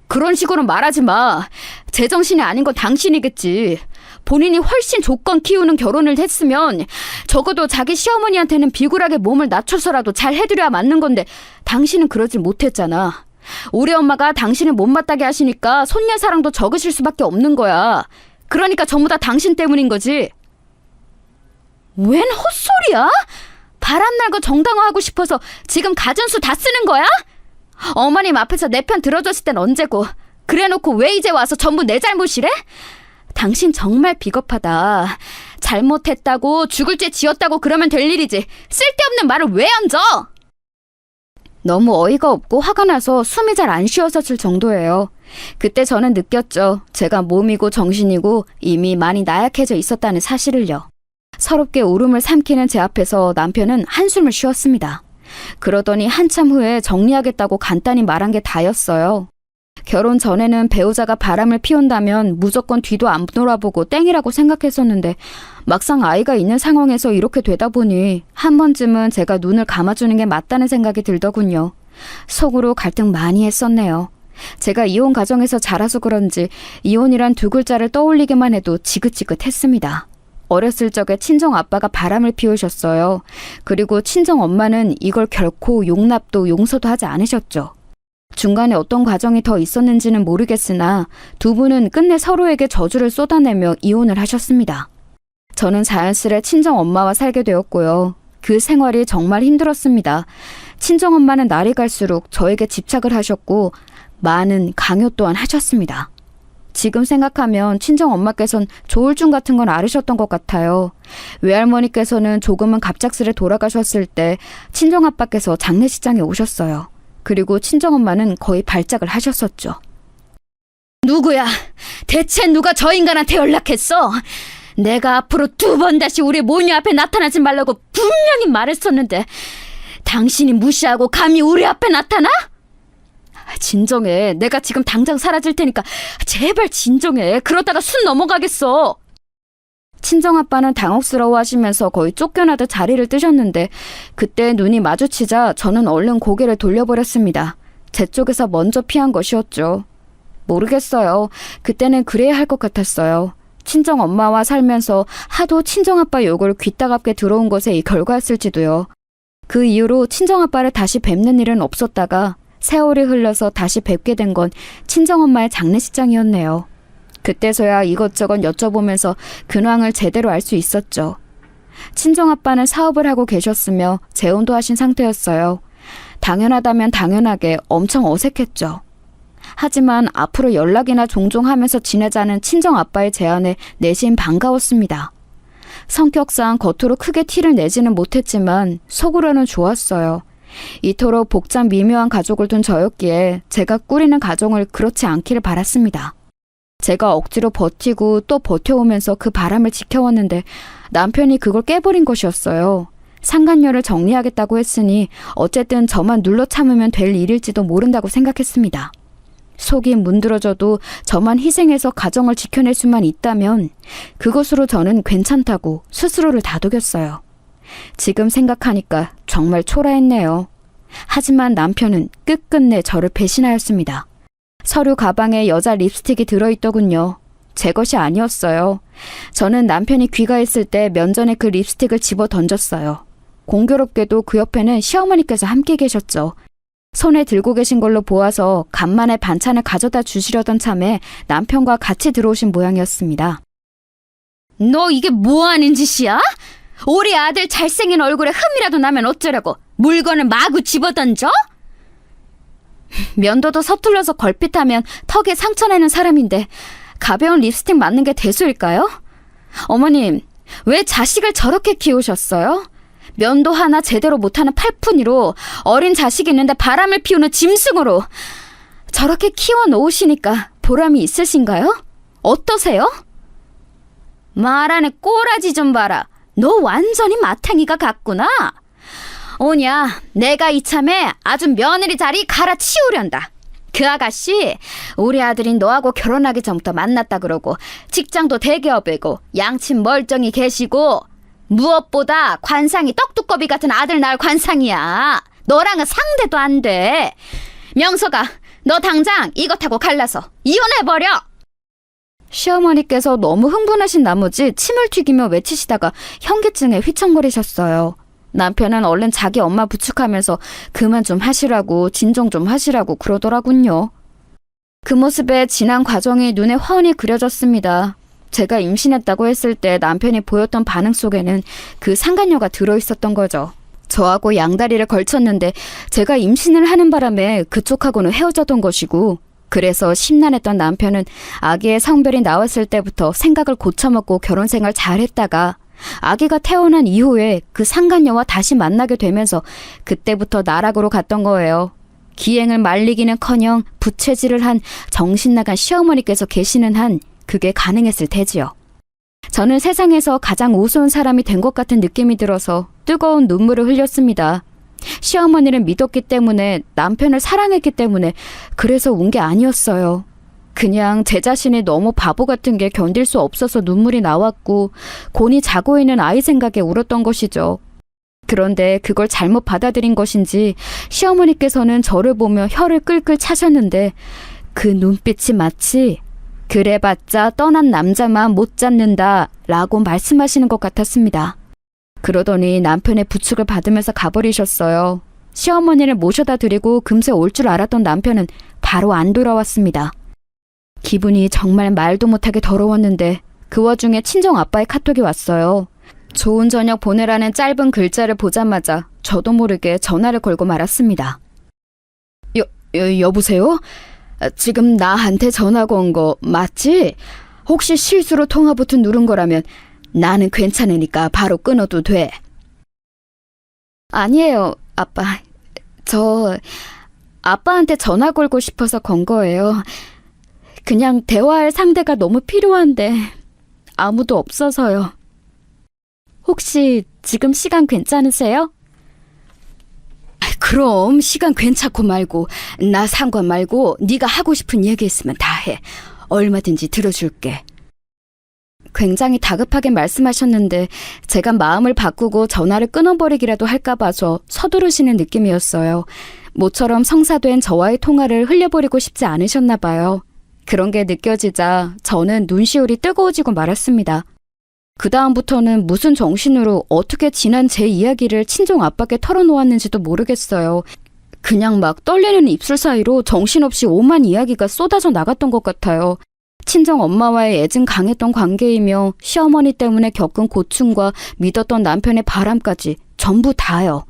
[SPEAKER 2] 그런 식으로 말하지 마. 제정신이 아닌 건 당신이겠지. 본인이 훨씬 조건 키우는 결혼을 했으면 적어도 자기 시어머니한테는 비굴하게 몸을 낮춰서라도 잘 해드려야 맞는 건데 당신은 그러질 못했잖아. 우리 엄마가 당신을 못마땅게 하시니까 손녀 사랑도 적으실 수밖에 없는 거야. 그러니까 전부 다 당신 때문인 거지. 웬 헛소리야? 바람날고 정당화하고 싶어서 지금 가전수 다 쓰는 거야? 어머님 앞에서 내 편 들어줬을 땐 언제고 그래놓고 왜 이제 와서 전부 내 잘못이래? 당신 정말 비겁하다. 잘못했다고 죽을 죄 지었다고 그러면 될 일이지 쓸데없는 말을 왜 얹어? 너무 어이가 없고 화가 나서 숨이 잘 안 쉬어졌을 정도예요. 그때 저는 느꼈죠. 제가 몸이고 정신이고 이미 많이 나약해져 있었다는 사실을요. 서럽게 울음을 삼키는 제 앞에서 남편은 한숨을 쉬었습니다. 그러더니 한참 후에 정리하겠다고 간단히 말한 게 다였어요. 결혼 전에는 배우자가 바람을 피운다면 무조건 뒤도 안 돌아보고 땡이라고 생각했었는데 막상 아이가 있는 상황에서 이렇게 되다 보니 한 번쯤은 제가 눈을 감아주는 게 맞다는 생각이 들더군요. 속으로 갈등 많이 했었네요. 제가 이혼 가정에서 자라서 그런지 이혼이란 두 글자를 떠올리기만 해도 지긋지긋했습니다. 어렸을 적에 친정 아빠가 바람을 피우셨어요. 그리고 친정 엄마는 이걸 결코 용납도 용서도 하지 않으셨죠. 중간에 어떤 과정이 더 있었는지는 모르겠으나 두 분은 끝내 서로에게 저주를 쏟아내며 이혼을 하셨습니다. 저는 자연스레 친정 엄마와 살게 되었고요. 그 생활이 정말 힘들었습니다. 친정 엄마는 날이 갈수록 저에게 집착을 하셨고 많은 강요 또한 하셨습니다. 지금 생각하면 친정 엄마께서는 조울증 같은 건 앓으셨던 것 같아요. 외할머니께서는 조금은 갑작스레 돌아가셨을 때 친정 아빠께서 장례식장에 오셨어요. 그리고 친정 엄마는 거의 발작을 하셨었죠. 누구야? 대체 누가 저 인간한테 연락했어? 내가 앞으로 2번 다시 우리 모녀 앞에 나타나지 말라고 분명히 말했었는데 당신이 무시하고 감히 우리 앞에 나타나? 진정해. 내가 지금 당장 사라질 테니까 제발 진정해. 그러다가 순 넘어가겠어. 친정아빠는 당혹스러워 하시면서 거의 쫓겨나듯 자리를 뜨셨는데 그때 눈이 마주치자 저는 얼른 고개를 돌려버렸습니다. 제 쪽에서 먼저 피한 것이었죠. 모르겠어요. 그때는 그래야 할 것 같았어요. 친정엄마와 살면서 하도 친정아빠 욕을 귀따갑게 들어온 것의 결과였을지도요. 그 이후로 친정아빠를 다시 뵙는 일은 없었다가 세월이 흘러서 다시 뵙게 된 건 친정엄마의 장례식장이었네요. 그때서야 이것저것 여쭤보면서 근황을 제대로 알 수 있었죠. 친정아빠는 사업을 하고 계셨으며 재혼도 하신 상태였어요. 당연하다면 당연하게 엄청 어색했죠. 하지만 앞으로 연락이나 종종 하면서 지내자는 친정아빠의 제안에 내심 반가웠습니다. 성격상 겉으로 크게 티를 내지는 못했지만 속으로는 좋았어요. 이토록 복잡 미묘한 가족을 둔 저였기에 제가 꾸리는 가정을 그렇지 않기를 바랐습니다. 제가 억지로 버티고 또 버텨오면서 그 바람을 지켜왔는데 남편이 그걸 깨버린 것이었어요. 상간녀를 정리하겠다고 했으니 어쨌든 저만 눌러 참으면 될 일일지도 모른다고 생각했습니다. 속이 문드러져도 저만 희생해서 가정을 지켜낼 수만 있다면 그것으로 저는 괜찮다고 스스로를 다독였어요. 지금 생각하니까 정말 초라했네요. 하지만 남편은 끝끝내 저를 배신하였습니다. 서류 가방에 여자 립스틱이 들어있더군요. 제 것이 아니었어요. 저는 남편이 귀가했을 때 면전에 그 립스틱을 집어 던졌어요. 공교롭게도 그 옆에는 시어머니께서 함께 계셨죠. 손에 들고 계신 걸로 보아서 간만에 반찬을 가져다 주시려던 참에 남편과 같이 들어오신 모양이었습니다. 너 이게 뭐하는 짓이야? 우리 아들 잘생긴 얼굴에 흠이라도 나면 어쩌려고 물건을 마구 집어던져? 면도도 서툴러서 걸핏하면 턱에 상처내는 사람인데 가벼운 립스틱 맞는 게 대수일까요? 어머님, 왜 자식을 저렇게 키우셨어요? 면도 하나 제대로 못하는 팔푼이로 어린 자식이 있는데 바람을 피우는 짐승으로 저렇게 키워놓으시니까 보람이 있으신가요? 어떠세요? 말하는 꼬라지 좀 봐라. 너 완전히 마탱이가 같구나. 오냐, 내가 이참에 아주 며느리 자리 갈아치우련다. 그 아가씨 우리 아들이 너하고 결혼하기 전부터 만났다 그러고 직장도 대기업이고 양친 멀쩡히 계시고 무엇보다 관상이 떡두꺼비 같은 아들 낳을 관상이야. 너랑은 상대도 안 돼. 명서가 너 당장 이것하고 갈라서 이혼해버려. 시어머니께서 너무 흥분하신 나머지 침을 튀기며 외치시다가 현기증에 휘청거리셨어요. 남편은 얼른 자기 엄마 부축하면서 그만 좀 하시라고 진정 좀 하시라고 그러더라군요. 그 모습에 지난 과정이 눈에 훤히 그려졌습니다. 제가 임신했다고 했을 때 남편이 보였던 반응 속에는 그 상간녀가 들어있었던 거죠. 저하고 양다리를 걸쳤는데 제가 임신을 하는 바람에 그쪽하고는 헤어졌던 것이고 그래서 심란했던 남편은 아기의 성별이 나왔을 때부터 생각을 고쳐먹고 결혼생활 잘했다가 아기가 태어난 이후에 그 상간녀와 다시 만나게 되면서 그때부터 나락으로 갔던 거예요. 기행을 말리기는커녕 부채질을 한 정신나간 시어머니께서 계시는 한 그게 가능했을 테지요. 저는 세상에서 가장 우스운 사람이 된 것 같은 느낌이 들어서 뜨거운 눈물을 흘렸습니다. 시어머니를 믿었기 때문에 남편을 사랑했기 때문에 그래서 운 게 아니었어요. 그냥 제 자신이 너무 바보 같은 게 견딜 수 없어서 눈물이 나왔고 곤히 자고 있는 아이 생각에 울었던 것이죠. 그런데 그걸 잘못 받아들인 것인지 시어머니께서는 저를 보며 혀를 끌끌 차셨는데 그 눈빛이 마치 그래봤자 떠난 남자만 못 잡는다 라고 말씀하시는 것 같았습니다. 그러더니 남편의 부축을 받으면서 가버리셨어요. 시어머니를 모셔다 드리고 금세 올 줄 알았던 남편은 바로 안 돌아왔습니다. 기분이 정말 말도 못하게 더러웠는데 그 와중에 친정아빠의 카톡이 왔어요. 좋은 저녁 보내라는 짧은 글자를 보자마자 저도 모르게 전화를 걸고 말았습니다. 여보세요? 지금 나한테 전화가 온 거 맞지? 혹시 실수로 통화 버튼 누른 거라면 나는 괜찮으니까 바로 끊어도 돼. 아니에요, 아빠. 저 아빠한테 전화 걸고 싶어서 건 거예요. 그냥 대화할 상대가 너무 필요한데 아무도 없어서요. 혹시 지금 시간 괜찮으세요? 그럼 시간 괜찮고 말고 나 상관 말고 네가 하고 싶은 얘기 있으면 다 해. 얼마든지 들어줄게. 굉장히 다급하게 말씀하셨는데 제가 마음을 바꾸고 전화를 끊어버리기라도 할까 봐서 서두르시는 느낌이었어요. 모처럼 성사된 저와의 통화를 흘려버리고 싶지 않으셨나 봐요. 그런 게 느껴지자 저는 눈시울이 뜨거워지고 말았습니다. 그 다음부터는 무슨 정신으로 어떻게 지난 제 이야기를 친정 아빠께 털어놓았는지도 모르겠어요. 그냥 막 떨리는 입술 사이로 정신없이 오만 이야기가 쏟아져 나갔던 것 같아요. 친정 엄마와의 애증 강했던 관계이며 시어머니 때문에 겪은 고충과 믿었던 남편의 바람까지 전부 다요.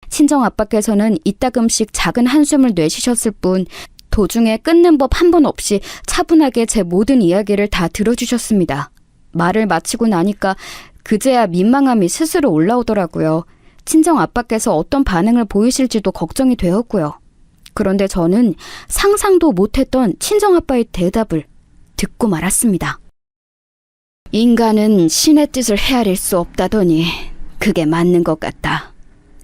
[SPEAKER 2] 친정 아빠께서는 이따금씩 작은 한숨을 내쉬셨을 뿐 도중에 끊는 법 한 번 없이 차분하게 제 모든 이야기를 다 들어주셨습니다. 말을 마치고 나니까 그제야 민망함이 스스로 올라오더라고요. 친정 아빠께서 어떤 반응을 보이실지도 걱정이 되었고요. 그런데 저는 상상도 못했던 친정 아빠의 대답을 듣고 말았습니다. 인간은 신의 뜻을 헤아릴 수 없다더니 그게 맞는 것 같다.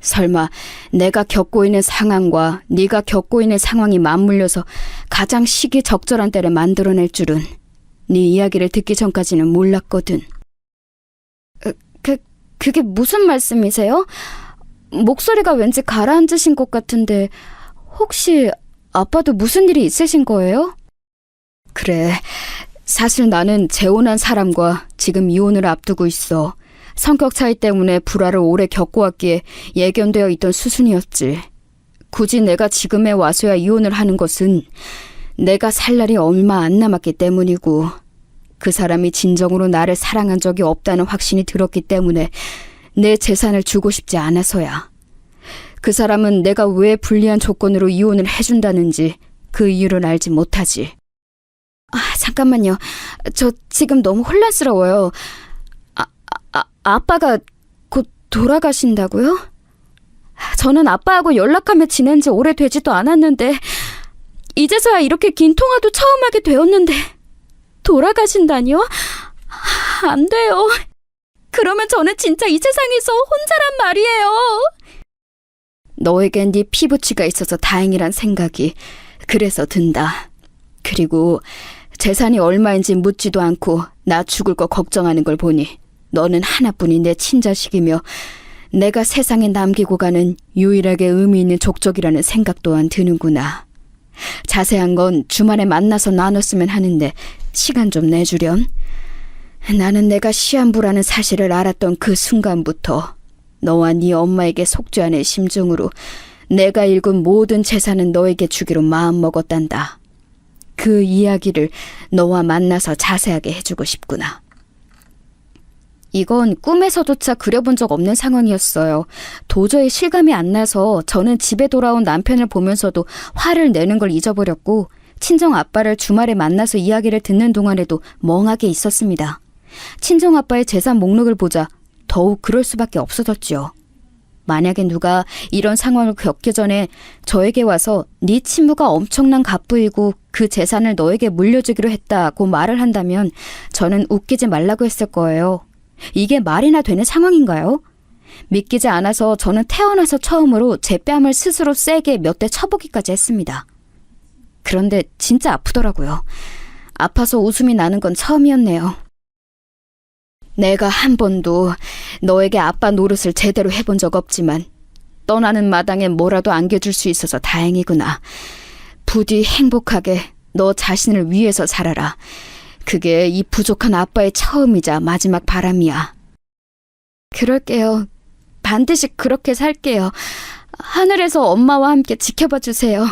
[SPEAKER 2] 설마 내가 겪고 있는 상황과 네가 겪고 있는 상황이 맞물려서 가장 시기적절한 때를 만들어낼 줄은 네 이야기를 듣기 전까지는 몰랐거든. 그게 무슨 말씀이세요? 목소리가 왠지 가라앉으신 것 같은데 혹시 아빠도 무슨 일이 있으신 거예요? 그래, 사실 나는 재혼한 사람과 지금 이혼을 앞두고 있어. 성격 차이 때문에 불화를 오래 겪어왔기에 예견되어 있던 수순이었지. 굳이 내가 지금에 와서야 이혼을 하는 것은 내가 살 날이 얼마 안 남았기 때문이고 그 사람이 진정으로 나를 사랑한 적이 없다는 확신이 들었기 때문에 내 재산을 주고 싶지 않아서야. 그 사람은 내가 왜 불리한 조건으로 이혼을 해준다는지 그 이유를 알지 못하지. 잠깐만요. 저 지금 너무 혼란스러워요. 아빠가 곧 돌아가신다고요? 저는 아빠하고 연락하며 지낸 지 오래되지도 않았는데 이제서야 이렇게 긴 통화도 처음 하게 되었는데 돌아가신다니요? 안 돼요. 그러면 저는 진짜 이 세상에서 혼자란 말이에요. 너에겐 네 피부치가 있어서 다행이란 생각이 그래서 든다. 그리고 재산이 얼마인지 묻지도 않고 나 죽을 거 걱정하는 걸 보니 너는 하나뿐인 내 친자식이며 내가 세상에 남기고 가는 유일하게 의미 있는 족적이라는 생각 또한 드는구나. 자세한 건 주말에 만나서 나눴으면 하는데 시간 좀 내주렴. 나는 내가 시한부라는 사실을 알았던 그 순간부터 너와 네 엄마에게 속죄하는 심정으로 내가 읽은 모든 재산은 너에게 주기로 마음먹었단다. 그 이야기를 너와 만나서 자세하게 해주고 싶구나. 이건 꿈에서조차 그려본 적 없는 상황이었어요. 도저히 실감이 안 나서 저는 집에 돌아온 남편을 보면서도 화를 내는 걸 잊어버렸고 친정 아빠를 주말에 만나서 이야기를 듣는 동안에도 멍하게 있었습니다. 친정 아빠의 재산 목록을 보자 더욱 그럴 수밖에 없어졌지요. 만약에 누가 이런 상황을 겪기 전에 저에게 와서 네 친부가 엄청난 갑부이고 그 재산을 너에게 물려주기로 했다고 말을 한다면 저는 웃기지 말라고 했을 거예요. 이게 말이나 되는 상황인가요? 믿기지 않아서 저는 태어나서 처음으로 제 뺨을 스스로 세게 몇 대 쳐보기까지 했습니다. 그런데 진짜 아프더라고요. 아파서 웃음이 나는 건 처음이었네요. 내가 한 번도 너에게 아빠 노릇을 제대로 해본 적 없지만 떠나는 마당에 뭐라도 안겨줄 수 있어서 다행이구나. 부디 행복하게 너 자신을 위해서 살아라. 그게 이 부족한 아빠의 처음이자 마지막 바람이야. 그럴게요. 반드시 그렇게 살게요. 하늘에서 엄마와 함께 지켜봐 주세요.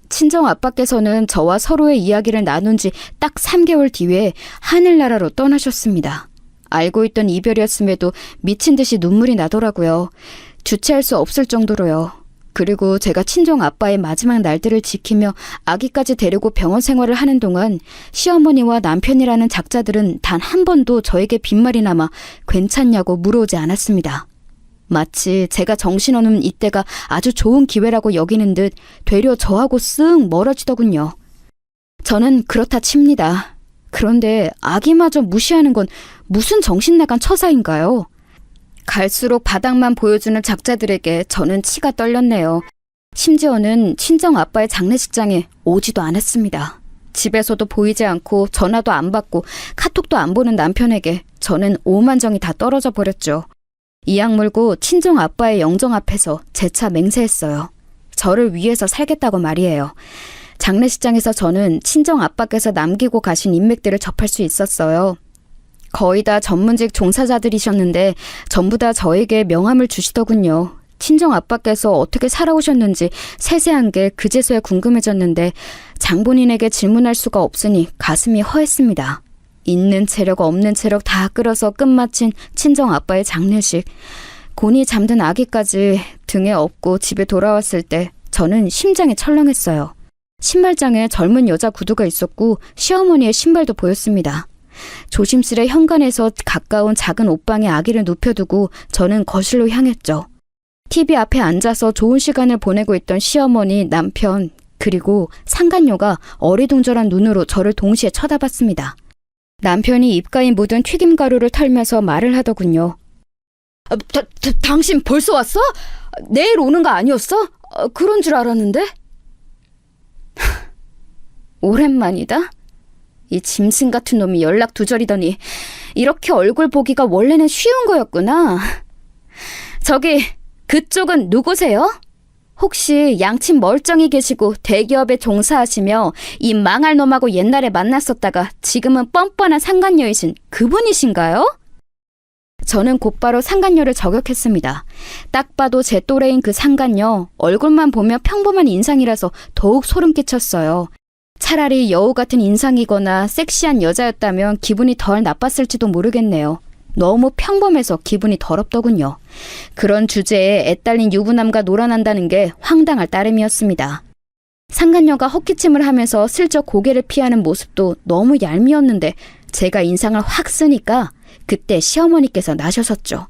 [SPEAKER 2] 친정 아빠께서는 저와 서로의 이야기를 나눈 지 딱 3개월 뒤에 하늘나라로 떠나셨습니다. 알고 있던 이별이었음에도 미친 듯이 눈물이 나더라고요. 주체할 수 없을 정도로요. 그리고 제가 친정 아빠의 마지막 날들을 지키며 아기까지 데리고 병원 생활을 하는 동안 시어머니와 남편이라는 작자들은 단 한 번도 저에게 빈말이 남아 괜찮냐고 물어오지 않았습니다. 마치 제가 정신없는 이때가 아주 좋은 기회라고 여기는 듯 되려 저하고 쓱 멀어지더군요. 저는 그렇다 칩니다. 그런데 아기마저 무시하는 건 무슨 정신나간 처사인가요? 갈수록 바닥만 보여주는 작자들에게 저는 치가 떨렸네요. 심지어는 친정 아빠의 장례식장에 오지도 않았습니다. 집에서도 보이지 않고 전화도 안 받고 카톡도 안 보는 남편에게 저는 오만정이 다 떨어져 버렸죠. 이악 물고 친정 아빠의 영정 앞에서 재차 맹세했어요. 저를 위해서 살겠다고 말이에요. 장례식장에서 저는 친정 아빠께서 남기고 가신 인맥들을 접할 수 있었어요. 거의 다 전문직 종사자들이셨는데 전부 다 저에게 명함을 주시더군요. 친정 아빠께서 어떻게 살아오셨는지 세세한 게 그제서야 궁금해졌는데 장본인에게 질문할 수가 없으니 가슴이 허했습니다. 있는 체력 없는 체력 다 끌어서 끝마친 친정 아빠의 장례식. 곤히 잠든 아기까지 등에 업고 집에 돌아왔을 때 저는 심장이 철렁했어요. 신발장에 젊은 여자 구두가 있었고 시어머니의 신발도 보였습니다. 조심스레 현관에서 가까운 작은 옷방에 아기를 눕혀두고 저는 거실로 향했죠. TV 앞에 앉아서 좋은 시간을 보내고 있던 시어머니, 남편, 그리고 상간녀가 어리둥절한 눈으로 저를 동시에 쳐다봤습니다. 남편이 입가에 묻은 튀김가루를 털면서 말을 하더군요. 당신 벌써 왔어? 내일 오는 거 아니었어? 그런 줄 알았는데? 오랜만이다. 이 짐승 같은 놈이 연락 두절이더니 이렇게 얼굴 보기가 원래는 쉬운 거였구나. 저기 그쪽은 누구세요? 혹시 양친 멀쩡히 계시고 대기업에 종사하시며 이 망할 놈하고 옛날에 만났었다가 지금은 뻔뻔한 상간녀이신 그분이신가요? 저는 곧바로 상간녀를 저격했습니다. 딱 봐도 제 또래인 그 상간녀, 얼굴만 보면 평범한 인상이라서 더욱 소름 끼쳤어요. 차라리 여우 같은 인상이거나 섹시한 여자였다면 기분이 덜 나빴을지도 모르겠네요. 너무 평범해서 기분이 더럽더군요. 그런 주제에 애딸린 유부남과 놀아난다는 게 황당할 따름이었습니다. 상간녀가 헛기침을 하면서 슬쩍 고개를 피하는 모습도 너무 얄미웠는데 제가 인상을 확 쓰니까 그때 시어머니께서 나셔섰죠.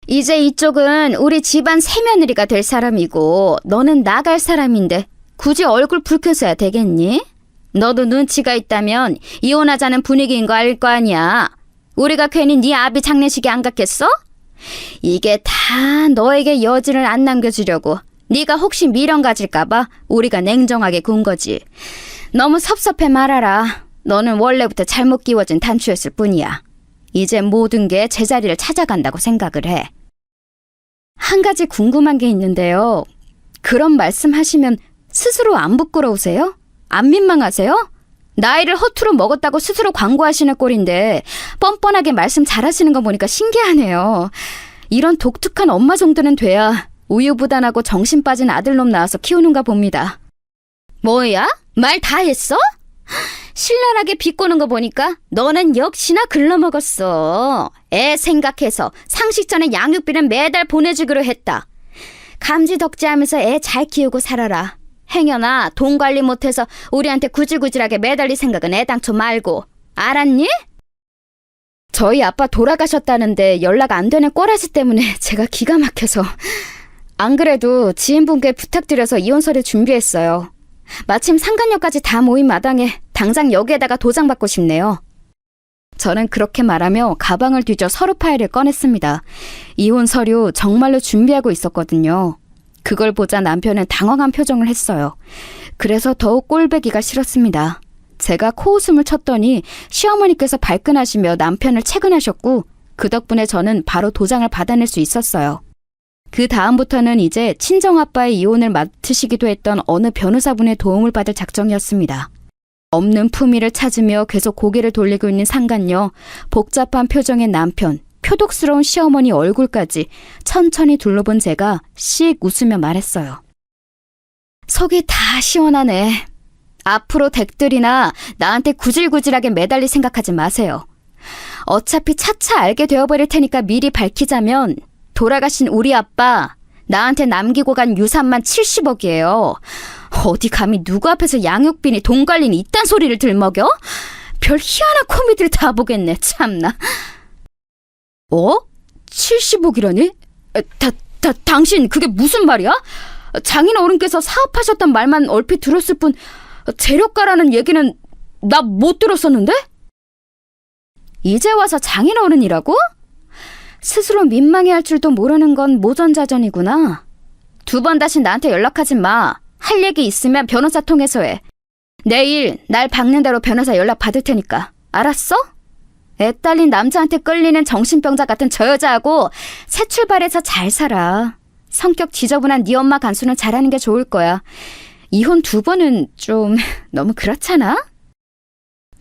[SPEAKER 2] 이제 이쪽은 우리 집안 새며느리가 될 사람이고 너는 나갈 사람인데 굳이 얼굴 붉혀서야 되겠니? 너도 눈치가 있다면 이혼하자는 분위기인 거 알 거 아니야. 우리가 괜히 네 아비 장례식에 안 갔겠어? 이게 다 너에게 여지를 안 남겨주려고 네가 혹시 미련 가질까 봐 우리가 냉정하게 군 거지. 너무 섭섭해 말아라. 너는 원래부터 잘못 끼워진 단추였을 뿐이야. 이제 모든 게 제자리를 찾아간다고 생각을 해. 한 가지 궁금한 게 있는데요. 그런 말씀하시면 스스로 안 부끄러우세요? 안 민망하세요? 나이를 허투루 먹었다고 스스로 광고하시는 꼴인데 뻔뻔하게 말씀 잘하시는 거 보니까 신기하네요. 이런 독특한 엄마 정도는 돼야 우유부단하고 정신 빠진 아들놈 낳아서 키우는가 봅니다. 뭐야? 말 다 했어? 신랄하게 비꼬는 거 보니까 너는 역시나 글러먹었어. 애 생각해서 상식 전에 양육비는 매달 보내주기로 했다. 감지덕지하면서 애 잘 키우고 살아라. 행여나 돈 관리 못해서 우리한테 구질구질하게 매달릴 생각은 애당초 말고. 알았니? 저희 아빠 돌아가셨다는데 연락 안 되는 꼬라지 때문에 제가 기가 막혀서. 안 그래도 지인분께 부탁드려서 이혼서를 준비했어요. 마침 상간녀까지 다 모인 마당에 당장 여기에다가 도장받고 싶네요. 저는 그렇게 말하며 가방을 뒤져 서류 파일을 꺼냈습니다. 이혼 서류 정말로 준비하고 있었거든요. 그걸 보자 남편은 당황한 표정을 했어요. 그래서 더욱 꼴배기가 싫었습니다. 제가 코웃음을 쳤더니 시어머니께서 발끈하시며 남편을 채근하셨고 그 덕분에 저는 바로 도장을 받아낼 수 있었어요. 그 다음부터는 이제 친정아빠의 이혼을 맡으시기도 했던 어느 변호사분의 도움을 받을 작정이었습니다. 없는 품위를 찾으며 계속 고개를 돌리고 있는 상간녀, 복잡한 표정의 남편, 표독스러운 시어머니 얼굴까지 천천히 둘러본 제가 씩 웃으며 말했어요. 속이 다 시원하네. 앞으로 댁들이나 나한테 구질구질하게 매달릴 생각하지 마세요. 어차피 차차 알게 되어버릴 테니까 미리 밝히자면 돌아가신 우리 아빠 나한테 남기고 간 유산만 70억이에요. 어디 감히 누구 앞에서 양육비니 돈 관리니 이딴 소리를 들먹여? 별 희한한 코미디를 다 보겠네, 참나. 70억이라니? 당신 그게 무슨 말이야? 장인 어른께서 사업하셨단 말만 얼핏 들었을 뿐 재력가라는 얘기는 나 못 들었었는데? 이제 와서 장인 어른이라고? 스스로 민망해할 줄도 모르는 건 모전자전이구나. 2번 다시 나한테 연락하지 마. 할 얘기 있으면 변호사 통해서 해. 내일 날 박는 대로 변호사 연락 받을 테니까. 알았어? 애 딸린 남자한테 끌리는 정신병자 같은 저 여자하고 새 출발해서 잘 살아. 성격 지저분한 네 엄마 간수는 잘하는 게 좋을 거야. 이혼 2번은 좀 너무 그렇잖아?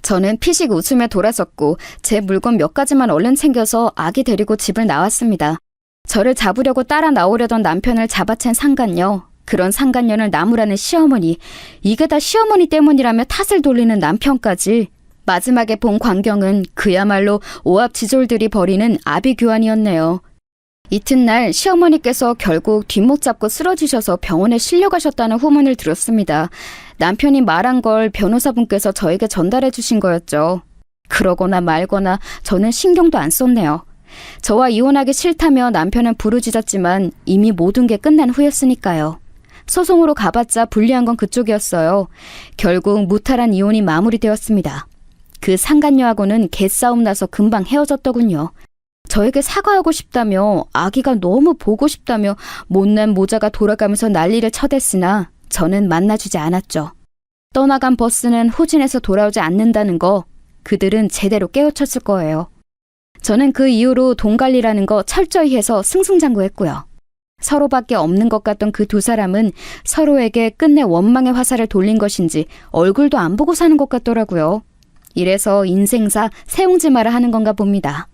[SPEAKER 2] 저는 피식 웃으며 돌아섰고 제 물건 몇 가지만 얼른 챙겨서 아기 데리고 집을 나왔습니다. 저를 잡으려고 따라 나오려던 남편을 잡아챈 상간녀, 그런 상간녀를 나무라는 시어머니, 이게 다 시어머니 때문이라며 탓을 돌리는 남편까지. 마지막에 본 광경은 그야말로 오합지졸들이 벌이는 아비규환이었네요. 이튿날 시어머니께서 결국 뒷목 잡고 쓰러지셔서 병원에 실려가셨다는 후문을 들었습니다. 남편이 말한 걸 변호사분께서 저에게 전달해 주신 거였죠. 그러거나 말거나 저는 신경도 안 썼네요. 저와 이혼하기 싫다며 남편은 부르짖었지만 이미 모든 게 끝난 후였으니까요. 소송으로 가봤자 불리한 건 그쪽이었어요. 결국 무탈한 이혼이 마무리되었습니다. 그 상간녀하고는 개싸움 나서 금방 헤어졌더군요. 저에게 사과하고 싶다며 아기가 너무 보고 싶다며 못난 모자가 돌아가면서 난리를 쳐댔으나 저는 만나주지 않았죠. 떠나간 버스는 후진해서 돌아오지 않는다는 거 그들은 제대로 깨우쳤을 거예요. 저는 그 이후로 돈 관리라는 거 철저히 해서 승승장구했고요. 서로밖에 없는 것 같던 그 2사람은 서로에게 끝내 원망의 화살을 돌린 것인지 얼굴도 안 보고 사는 것 같더라고요. 이래서 인생사 세웅지 마라 하는 건가 봅니다.